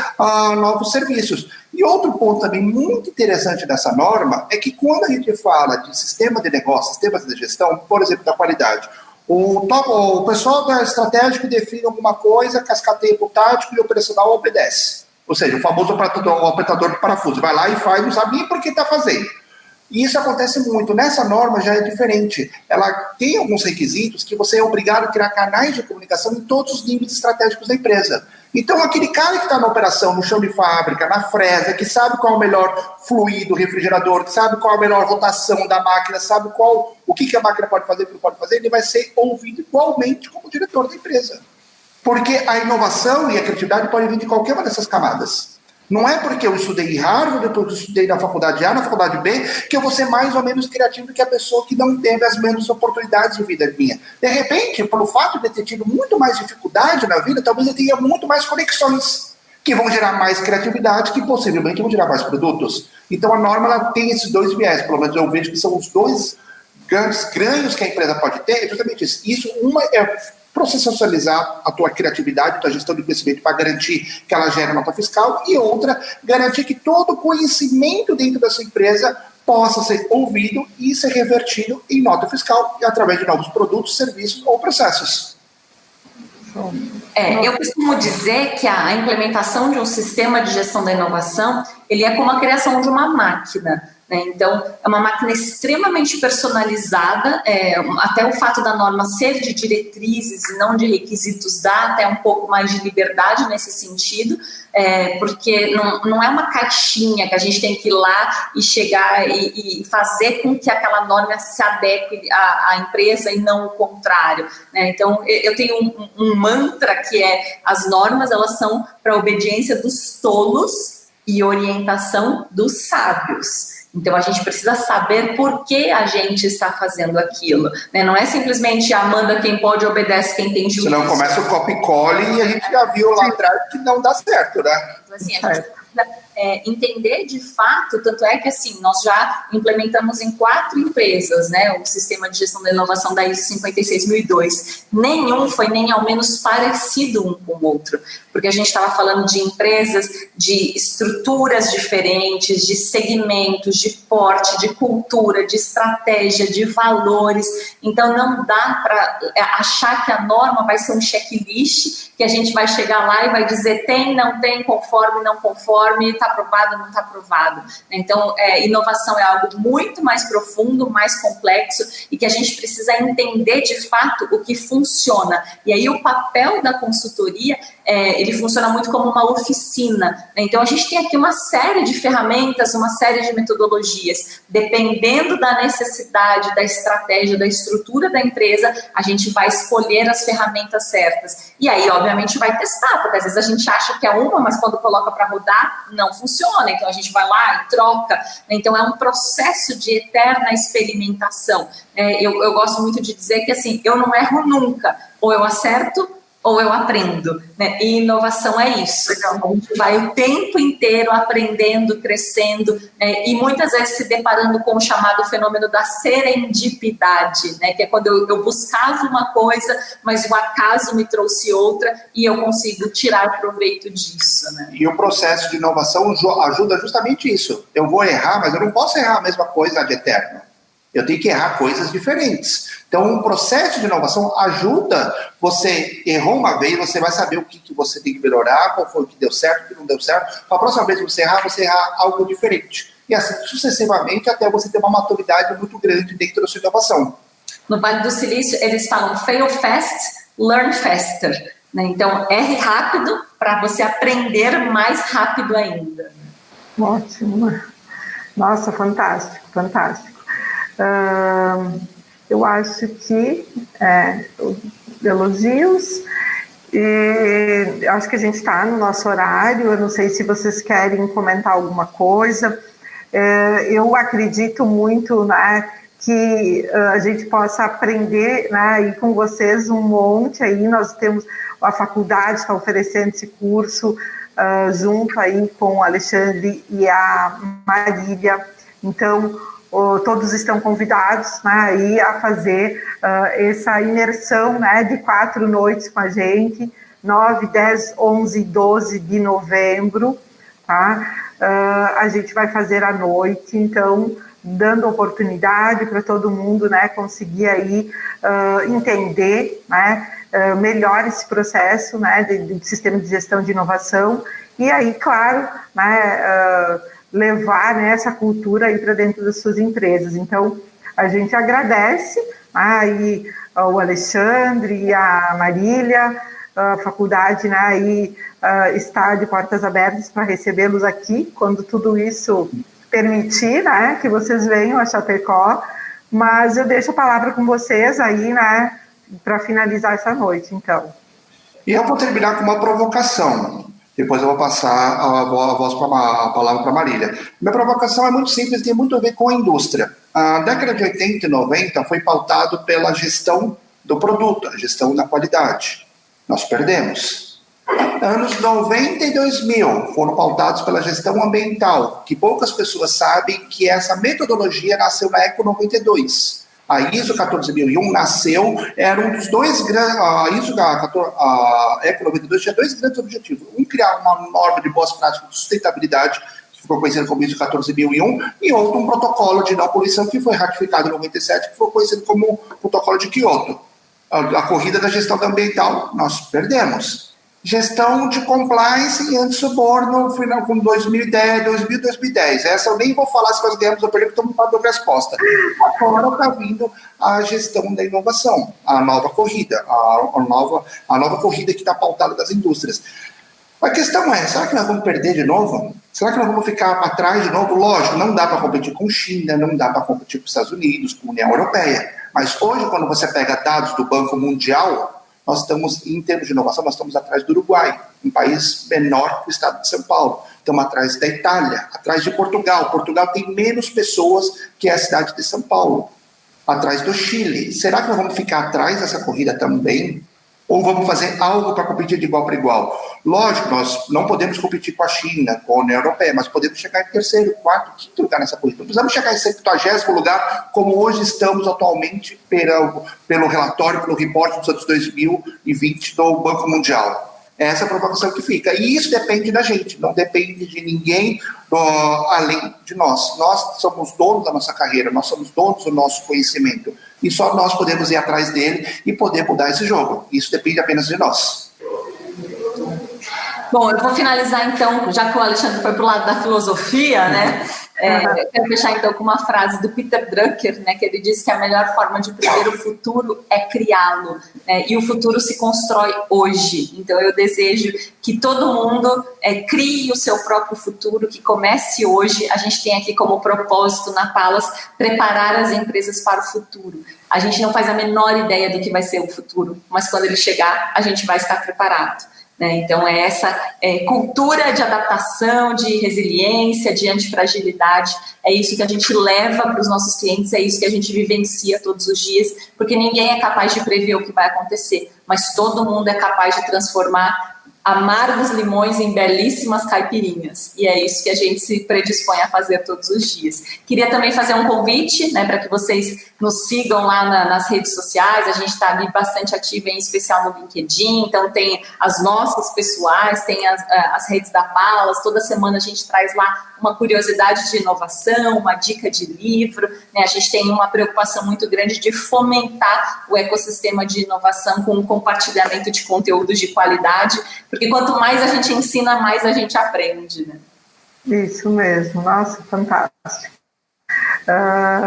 novos serviços. E outro ponto também muito interessante dessa norma é que quando a gente fala de sistema de negócio, sistemas de gestão, por exemplo, da qualidade, o pessoal da estratégico define alguma coisa, cascateia para o tático e o operacional obedece. Ou seja, o famoso apertador de parafuso. Vai lá e faz, não sabe nem por que está fazendo. E isso acontece muito. Nessa norma já é diferente. Ela tem alguns requisitos que você é obrigado a criar canais de comunicação em todos os níveis estratégicos da empresa. Então, aquele cara que está na operação, no chão de fábrica, na fresa, que sabe qual é o melhor fluido refrigerador, que sabe qual é a melhor rotação da máquina, sabe o que a máquina pode fazer, o que não pode fazer, ele vai ser ouvido igualmente como diretor da empresa. Porque a inovação e a criatividade podem vir de qualquer uma dessas camadas. Não é porque eu estudei em Harvard, depois eu estudei na faculdade A, na faculdade B, que eu vou ser mais ou menos criativo que a pessoa que não teve as mesmas oportunidades de vida minha. De repente, pelo fato de eu ter tido muito mais dificuldade na vida, talvez eu tenha muito mais conexões, que vão gerar mais criatividade, que possivelmente vão gerar mais produtos. Então a norma ela tem esses dois viés, pelo menos eu vejo que são os dois grandes ganhos que a empresa pode ter é justamente isso. Isso, uma é processualizar a tua criatividade, a tua gestão de conhecimento para garantir que ela gere nota fiscal, e outra, garantir que todo conhecimento dentro dessa empresa possa ser ouvido e ser revertido em nota fiscal através de novos produtos, serviços ou processos. Eu costumo dizer que a implementação de um sistema de gestão da inovação, ele é como a criação de uma máquina. Então, é uma máquina extremamente personalizada, até o fato da norma ser de diretrizes e não de requisitos dá até um pouco mais de liberdade nesse sentido, porque não é uma caixinha que a gente tem que ir lá e chegar e fazer com que aquela norma se adeque à empresa e não o contrário. Então, eu tenho um mantra que é: as normas, elas são para obediência dos tolos e orientação dos sábios. Então, a gente precisa saber por que a gente está fazendo aquilo. Não é simplesmente manda quem pode, obedece quem tem juízo. Senão começa o copy-cole e a gente já viu lá atrás que não dá certo, né? Então, assim, a gente precisa entender de fato, tanto é que assim, nós já implementamos em 4 empresas, o sistema de gestão da inovação da ISO 56002. Nenhum foi nem ao menos parecido um com o outro, porque a gente estava falando de empresas de estruturas diferentes, de segmentos, de porte, de cultura, de estratégia, de valores. Então não dá para achar que a norma vai ser um checklist, que a gente vai chegar lá e vai dizer tem, não tem, conforme, não conforme, está aprovado, não está aprovado. Então, inovação é algo muito mais profundo, mais complexo, e que a gente precisa entender de fato o que funciona. E aí o papel da consultoria, ele funciona muito como uma oficina. Então, a gente tem aqui uma série de ferramentas, uma série de metodologias. Dependendo da necessidade, da estratégia, da estrutura da empresa, a gente vai escolher as ferramentas certas. E aí, obviamente, vai testar, porque às vezes a gente acha que é uma, mas quando coloca para rodar, não funciona. Então, a gente vai lá e troca. Então, é um processo de eterna experimentação. Eu gosto muito de dizer que, assim, eu não erro nunca. Ou eu acerto, ou eu aprendo, E inovação é isso. A gente vai o tempo inteiro aprendendo, crescendo, e muitas vezes se deparando com o chamado fenômeno da serendipidade, que é quando eu buscava uma coisa, mas o acaso me trouxe outra e eu consigo tirar proveito disso, E o processo de inovação ajuda justamente isso. Eu vou errar, mas eu não posso errar a mesma coisa ad eterno. Eu tenho que errar coisas diferentes. Então, o processo de inovação ajuda você, errou uma vez, você vai saber o que você tem que melhorar, qual foi o que deu certo, o que não deu certo. Para a próxima vez que você errar algo diferente. E assim sucessivamente, até você ter uma maturidade muito grande dentro da sua inovação. No Vale do Silício, eles falam fail fast, learn faster. Então, erre rápido para você aprender mais rápido ainda. Ótimo. Nossa, fantástico, fantástico. Eu acho que elogios, e acho que a gente está no nosso horário. Eu não sei se vocês querem comentar alguma coisa. Eu acredito muito, que a gente possa aprender, e com vocês um monte aí. Nós temos, a faculdade está oferecendo esse curso junto aí com o Alexandre e a Marília. Então, todos estão convidados aí a fazer essa imersão de 4 noites com a gente, 9, 10, 11 e 12 de novembro, tá? A gente vai fazer à noite, então, dando oportunidade para todo mundo conseguir aí entender melhor esse processo de sistema de gestão de inovação, e aí, claro, levar essa cultura aí para dentro das suas empresas. Então, a gente agradece aí ao Alexandre e a Marília, a faculdade aí está de portas abertas para recebê-los aqui, quando tudo isso permitir, que vocês venham a Chapecó, mas eu deixo a palavra com vocês aí, para finalizar essa noite, então. E eu vou terminar com uma provocação. Depois eu vou passar a palavra para a Marília. Minha provocação é muito simples, tem muito a ver com a indústria. A década de 80 e 90 foi pautado pela gestão do produto, a gestão da qualidade. Nós perdemos. Anos 90 e 2000 foram pautados pela gestão ambiental, que poucas pessoas sabem que essa metodologia nasceu na Eco 92. A ISO 14001 nasceu, era um dos dois grandes, a ECO 92 tinha dois grandes objetivos. Um, criar uma norma de boas práticas de sustentabilidade, que ficou conhecido como ISO 14001, e outro, um protocolo de não poluição, que foi ratificado em 97, que foi conhecido como protocolo de Kyoto. A corrida da gestão ambiental, nós perdemos. Gestão de compliance e anti-suborno final com 2010, 2010. Essa eu nem vou falar se nós ganhamos ou perdemos, porque eu não dou resposta. Agora está vindo a gestão da inovação, a nova corrida, a nova corrida que está pautada das indústrias. A questão é, será que nós vamos perder de novo? Será que nós vamos ficar para trás de novo? Lógico, não dá para competir com China, não dá para competir com os Estados Unidos, com a União Europeia. Mas hoje, quando você pega dados do Banco Mundial, nós estamos, em termos de inovação, nós estamos atrás do Uruguai, um país menor que o estado de São Paulo. Estamos atrás da Itália, atrás de Portugal. Portugal tem menos pessoas que a cidade de São Paulo. Atrás do Chile. Será que nós vamos ficar atrás dessa corrida também? Ou vamos fazer algo para competir de igual para igual? Lógico, nós não podemos competir com a China, com a União Europeia, mas podemos chegar em terceiro, quarto, quinto lugar nessa corrida. Não precisamos chegar em 70º lugar, como hoje estamos atualmente pelo relatório, pelo reporte dos anos 2020 do Banco Mundial. Essa é a provocação que fica. E isso depende da gente, não depende de ninguém além de nós. Nós somos donos da nossa carreira, nós somos donos do nosso conhecimento. E só nós podemos ir atrás dele e poder mudar esse jogo. Isso depende apenas de nós. Bom, eu vou finalizar então, já que o Alexandre foi para o lado da filosofia, né? Quero fechar então com uma frase do Peter Drucker, né, que ele diz que a melhor forma de prever o futuro é criá-lo, né, e o futuro se constrói hoje. Então eu desejo que todo mundo crie o seu próprio futuro, que comece hoje. A gente tem aqui como propósito na Palas preparar as empresas para o futuro. A gente não faz a menor ideia do que vai ser o futuro, mas quando ele chegar, a gente vai estar preparado. Então é essa cultura de adaptação, de resiliência, de antifragilidade, é isso que a gente leva para os nossos clientes, é isso que a gente vivencia todos os dias, porque ninguém é capaz de prever o que vai acontecer, mas todo mundo é capaz de transformar amargos limões em belíssimas caipirinhas, e é isso que a gente se predispõe a fazer todos os dias. Queria também fazer um convite, né, para que vocês nos sigam lá nas redes sociais. A gente está ali bastante ativa, em especial no LinkedIn, então tem as nossas pessoais, tem as redes da Palas. Toda semana a gente traz lá uma curiosidade de inovação, uma dica de livro, né? A gente tem uma preocupação muito grande de fomentar o ecossistema de inovação com o compartilhamento de conteúdos de qualidade, porque quanto mais a gente ensina, mais a gente aprende, né? Isso mesmo, nossa, fantástico.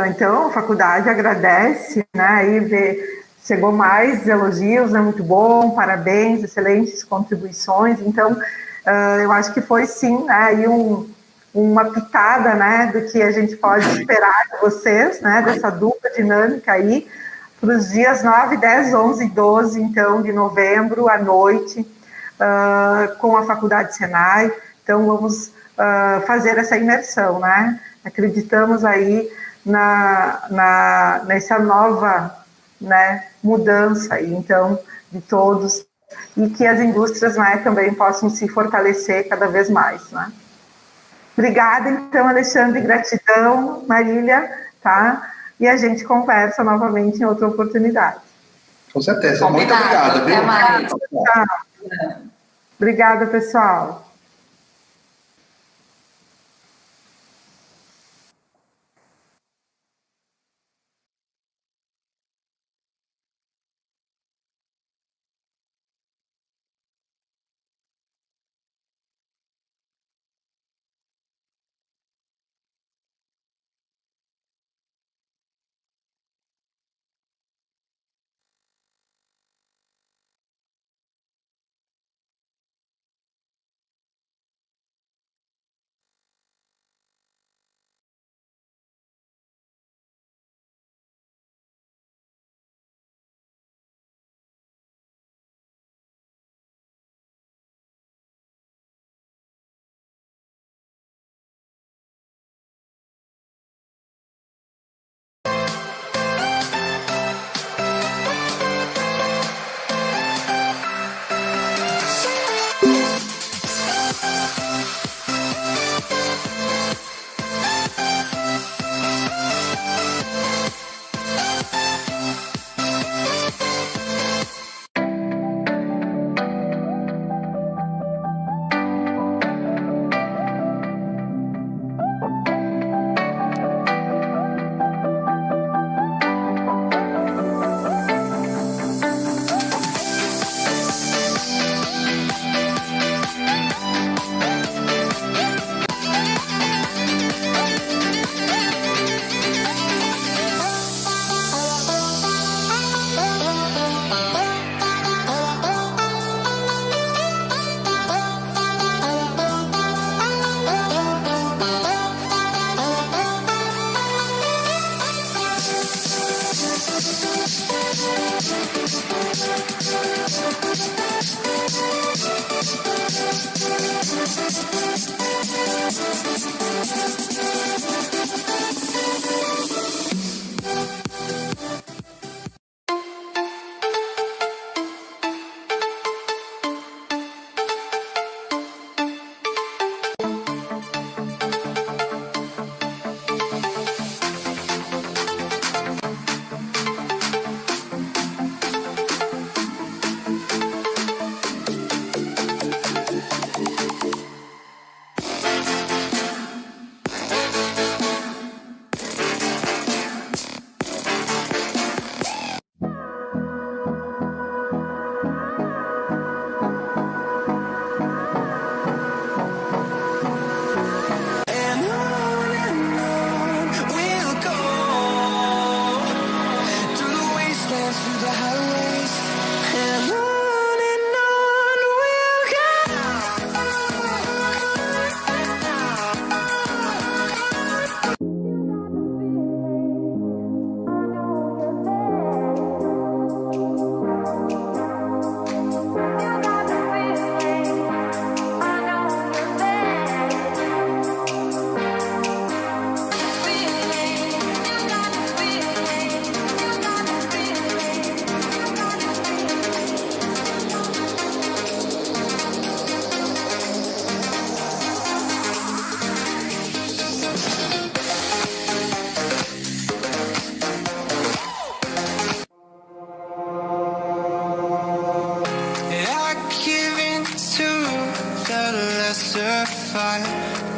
Então, a faculdade agradece, né, e chegou mais elogios, é muito bom, parabéns, excelentes contribuições. Então, eu acho que foi sim, né, aí uma pitada, né, do que a gente pode esperar de vocês, né, dessa dupla dinâmica aí, para os dias 9, 10, 11 e 12, então, de novembro, à noite, com a Faculdade Senai. Então, vamos fazer essa imersão, né? Acreditamos aí nessa nova, né, mudança aí, então, de todos, e que as indústrias, né, também possam se fortalecer cada vez mais, né? Obrigada, então, Alexandre, gratidão, Marília, tá? E a gente conversa novamente em outra oportunidade. Com certeza, muito obrigado, viu? Até mais. Obrigada, pessoal.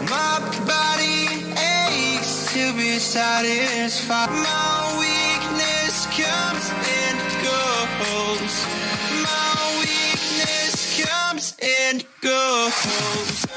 My body aches to be satisfied. My weakness comes and goes. My weakness comes and goes.